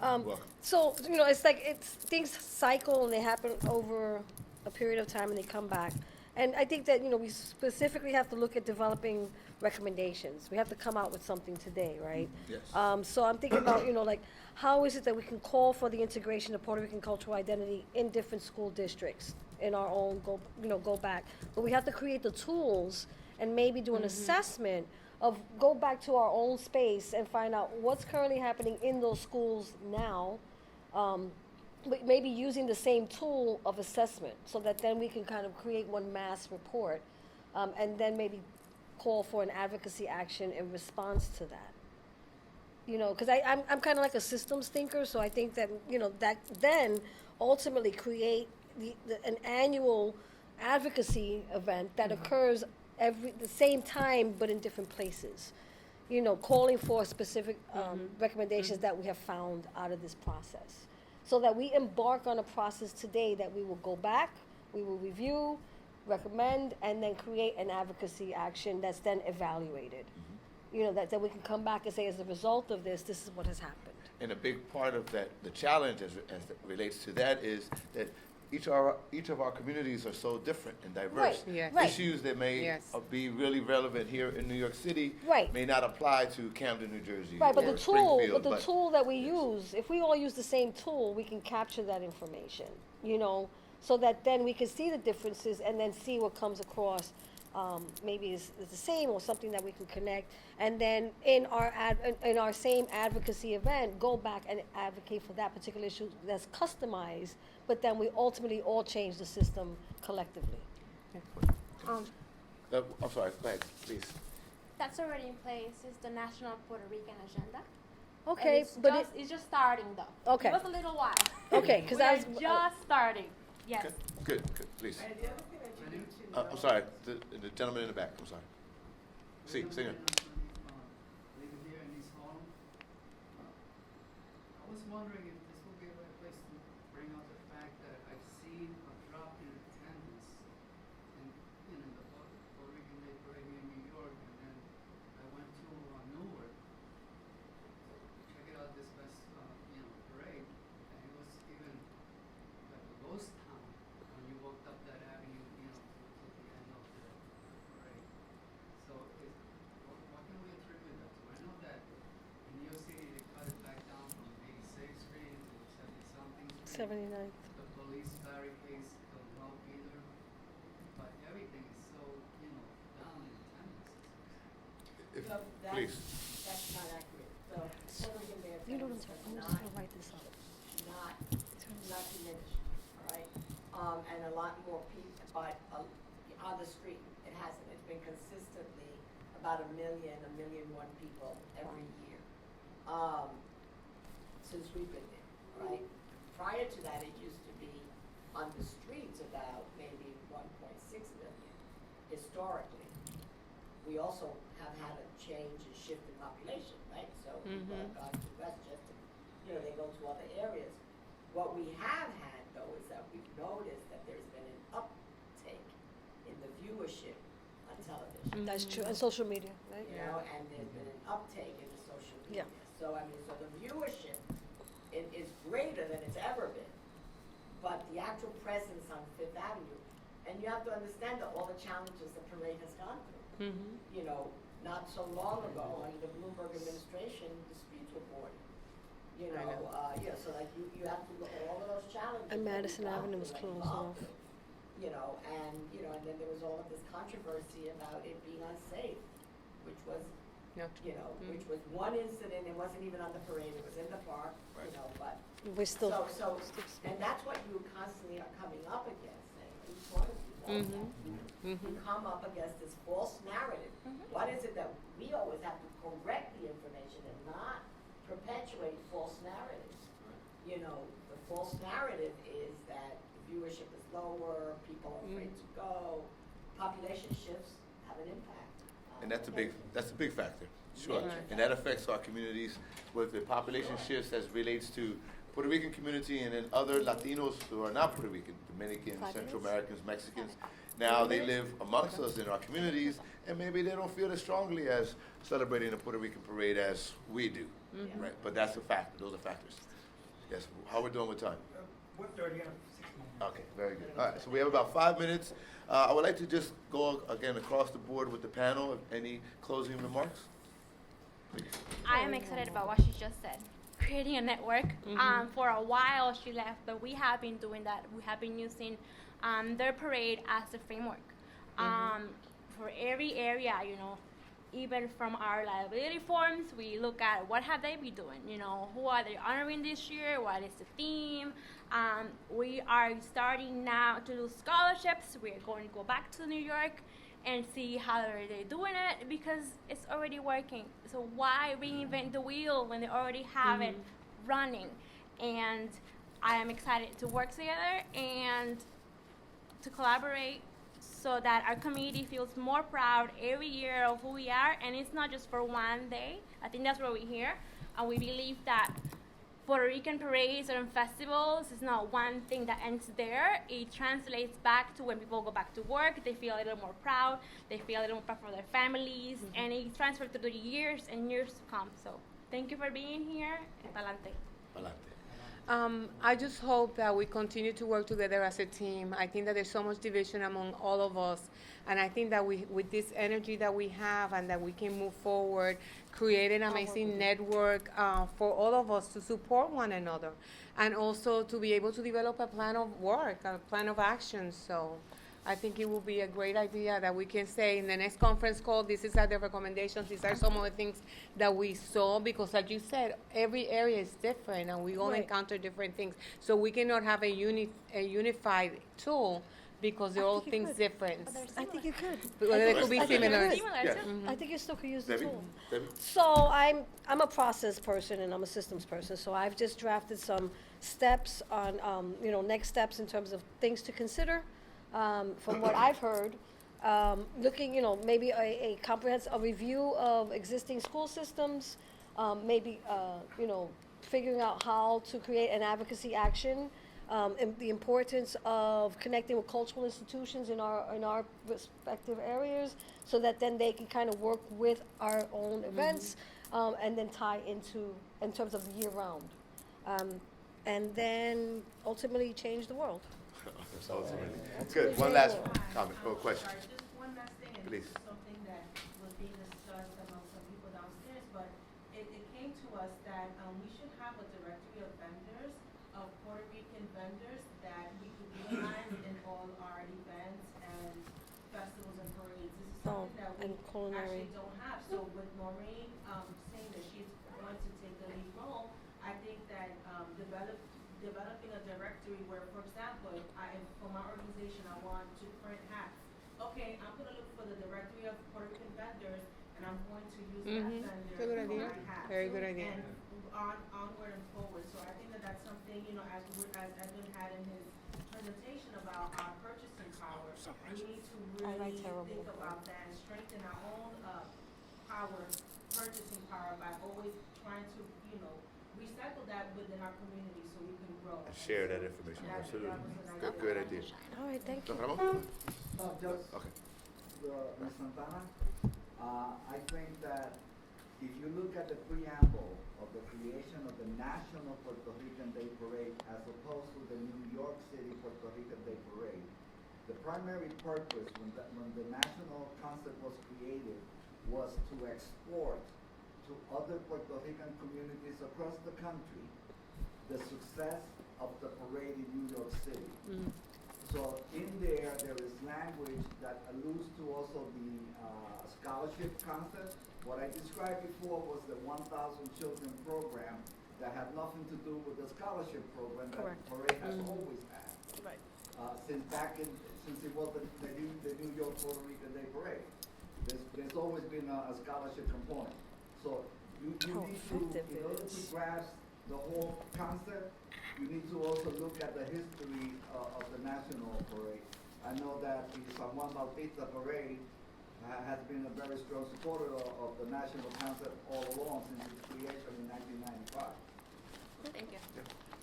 Speaker 1: Welcome.
Speaker 5: So, you know, it's like things cycle and they happen over a period of time and they come back. And I think that, you know, we specifically have to look at developing recommendations. We have to come out with something today, right?
Speaker 1: Yes.
Speaker 5: So I'm thinking about, you know, like, how is it that we can call for the integration of Puerto Rican cultural identity in different school districts in our own, go back. But we have to create the tools and maybe do an assessment of go back to our own space and find out what's currently happening in those schools now, but maybe using the same tool of assessment so that then we can kind of create one mass report, and then maybe call for an advocacy action in response to that. You know, because I'm kind of like a systems thinker, so I think that, you know, that then ultimately create an annual advocacy event that occurs the same time but in different places. You know, calling for specific recommendations that we have found out of this process. So that we embark on a process today that we will go back, we will review, recommend, and then create an advocacy action that's then evaluated. You know, that we can come back and say, as a result of this, this is what has happened.
Speaker 1: And a big part of that, the challenge as it relates to that is that each of our communities are so different and diverse.
Speaker 5: Right,
Speaker 2: Yes.
Speaker 5: right.
Speaker 1: Issues that may
Speaker 2: Yes.
Speaker 1: be really relevant here in New York City
Speaker 5: Right.
Speaker 1: may not apply to Camden, New Jersey,
Speaker 5: Right, but
Speaker 1: or
Speaker 5: the tool,
Speaker 1: Springfield.
Speaker 5: but the tool that we use, if we all use the same tool, we can capture that information, you know, so that then we can see the differences and then see what comes across. Maybe is the same or something that we can connect, and then in our same advocacy event, go back and advocate for that particular issue that's customized, but then we ultimately all change the system collectively.
Speaker 1: I'm sorry, go ahead, please.
Speaker 3: That's already in place. It's the National Puerto Rican Agenda.
Speaker 5: Okay,
Speaker 3: And
Speaker 5: but
Speaker 3: it's just starting though.
Speaker 5: Okay.
Speaker 3: It was a little while.
Speaker 5: Okay, 'cause
Speaker 3: We
Speaker 5: I
Speaker 3: are
Speaker 5: was-
Speaker 3: just starting. Yes.
Speaker 1: Good, please.
Speaker 4: And the other thing that you need to know.
Speaker 1: I'm sorry, the gentleman in the back, I'm sorry. Sí, señor.
Speaker 10: Living here in this home, I was wondering if this would be a right place to bring out the fact that I've seen a drop in attendance in the Puerto Rican Day Parade here in New York, and then I went to Newark to check it out this past parade, and it was even like a ghost town when you walked up that avenue, to the end of the parade. So what can we attribute that to? I know that in New York City they cut it back down from 86th Street to 70-something Street.
Speaker 5: 79th.
Speaker 10: The police barricades don't help either, but everything is so, down in attendance.
Speaker 4: So
Speaker 1: Please.
Speaker 4: that's not accurate. So Puerto Rican Day
Speaker 5: You know what I'm
Speaker 4: attendance
Speaker 5: talking
Speaker 4: has
Speaker 5: about? I'm just gonna write this up.
Speaker 4: not diminished, all right? And a lot more people, but on the street, it hasn't. It's been consistently about 1,100,000 people every year, since we've been there, right? Prior to that, it used to be on the streets about maybe 1.6 million historically. We also have had a change and shift in population, right? So people have gone to Westchester, they go to other areas. What we have had, though, is that we've noticed that there's been an uptake in the viewership on television.
Speaker 5: That's true, and social media, right?
Speaker 4: And there's been an uptake in the social media.
Speaker 5: Yeah.
Speaker 4: So the viewership is greater than it's ever been. But the actual presence on Fifth Avenue, and you have to understand that all the challenges the parade has gone through. Not so long ago, under the Bloomberg administration, the streets were boarded. So like you have to look at all of those challenges.
Speaker 5: And
Speaker 4: that
Speaker 5: Madison
Speaker 4: we've gone
Speaker 5: Avenue was
Speaker 4: through and
Speaker 5: closed
Speaker 4: evolved
Speaker 5: off.
Speaker 4: through. And then there was all of this controversy about it being unsafe, which was, which was one incident. It wasn't even on the parade. It was in the park. But
Speaker 5: We're still.
Speaker 4: and that's what you constantly are coming up against. And each one of you knows that. You come up against this false narrative. What is it that we always have to correct the information and not perpetuate false narratives? The false narrative is that the viewership is lower, people are afraid to go, population shifts have an impact.
Speaker 1: And that's a big factor, sure. And that affects our communities with the population shifts as relates to Puerto Rican community and then other Latinos who are not Puerto Rican, Dominicans, Central Americans, Mexicans. Now they live amongst us in our communities, and maybe they don't feel as strongly as celebrating the Puerto Rican parade as we do, right? But that's a factor. Those are factors. Yes. How we're doing with time?
Speaker 8: 1:30.
Speaker 1: Okay, very good. All right, so we have about 5 minutes. I would like to just go again across the board with the panel. Any closing remarks?
Speaker 3: I am excited about what she just said. Creating a network. For a while she left, but we have been doing that. We have been using their parade as a framework for every area. Even from our liability forms, we look at what have they been doing. Who are they honoring this year? What is the theme? We are starting now to do scholarships. We're going to go back to New York and see how are they doing it, because it's already working. So why reinvent the wheel when they already have it running? And I am excited to work together and to collaborate so that our community feels more proud every year of who we are. And it's not just for one day. I think that's where we're here. And we believe that Puerto Rican parades and festivals is not one thing that ends there. It translates back to when people go back to work. They feel a little more proud. They feel a little more proud for their families. And it transfers through the years and years to come. So thank you for being here. Palante.
Speaker 1: Palante.
Speaker 2: I just hope that we continue to work together as a team. I think that there's so much division among all of us. And I think that with this energy that we have and that we can move forward, create an amazing network for all of us to support one another. And also to be able to develop a plan of work, a plan of action. So I think it will be a great idea that we can say in the next conference call, this is the recommendations, these are some of the things that we saw, because like you said, every area is different and we all encounter different things. So we cannot have a unified tool because they're all things different.
Speaker 5: I think you could.
Speaker 2: Well, they could be similar.
Speaker 1: Yeah.
Speaker 5: I think you still could use the
Speaker 1: Debbie?
Speaker 5: tool.
Speaker 1: Debbie?
Speaker 5: So I'm a process person and I'm a systems person. So I've just drafted some steps on, next steps in terms of things to consider. From what I've heard, looking, maybe a comprehensive review of existing school systems, maybe, figuring out how to create an advocacy action, and the importance of connecting with cultural institutions in our respective areas, so that then they can kind of work with our own events, and then tie into, in terms of year round, and then ultimately change the world.
Speaker 1: Good. One last comment or question.
Speaker 11: Sorry, just one last thing, and
Speaker 1: Please.
Speaker 11: this is something that was being discussed among some people downstairs, but it came to us that we should have a directory of vendors, of Puerto Rican vendors that we could utilize in all our events and festivals and parades. This is something that we
Speaker 5: and culinary.
Speaker 11: actually don't have. So with Maureen saying that she's going to take the lead role, I think that developing a directory where, for example, for my organization, I want to print hats. Okay, I'm going to look for the directory of Puerto Rican vendors, and I'm going to use that vendor
Speaker 2: Good
Speaker 11: for
Speaker 2: idea.
Speaker 11: my hats.
Speaker 2: Very good idea.
Speaker 11: And onward and forward. So I think that that's something, as Edwin had in his presentation about our purchasing power, we need to really think about that and strengthen our own purchasing power by always trying to, recycle that within our community so we can grow.
Speaker 1: Share that information. Absolutely. Good idea.
Speaker 5: All right, thank you.
Speaker 1: Dr. Ramon?
Speaker 9: Just,
Speaker 1: Okay.
Speaker 9: Ms. Santana, I think that if you look at the preamble of the creation of the National Puerto Rican Day Parade as opposed to the New York City Puerto Rican Day Parade, the primary purpose when the national concept was created was to export to other Puerto Rican communities across the country the success of the parade in New York City. So in there is language that alludes to also the scholarship concept. What I described before was the 1,000 Children program that had nothing to do with the scholarship program that the parade has always had.
Speaker 5: Right.
Speaker 9: Since it was the New York Puerto Rican Day Parade. There's always been a scholarship component. So you need to, in order to grasp the whole concept, you need to also look at the history of the national parade. I know that the San Juan Bautista parade has been a very strong supporter of the national concept all along since its creation in 1995.
Speaker 3: Thank you.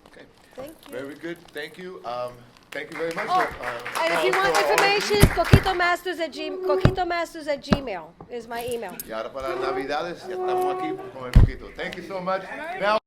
Speaker 1: Okay.
Speaker 5: Thank you.
Speaker 1: Very good. Thank you. Thank you very much.
Speaker 5: And if you want information, coquitomasters@gmail is my email.
Speaker 1: Y ahora para las Navidades ya estamos aquí con el coquito. Thank you so much. Now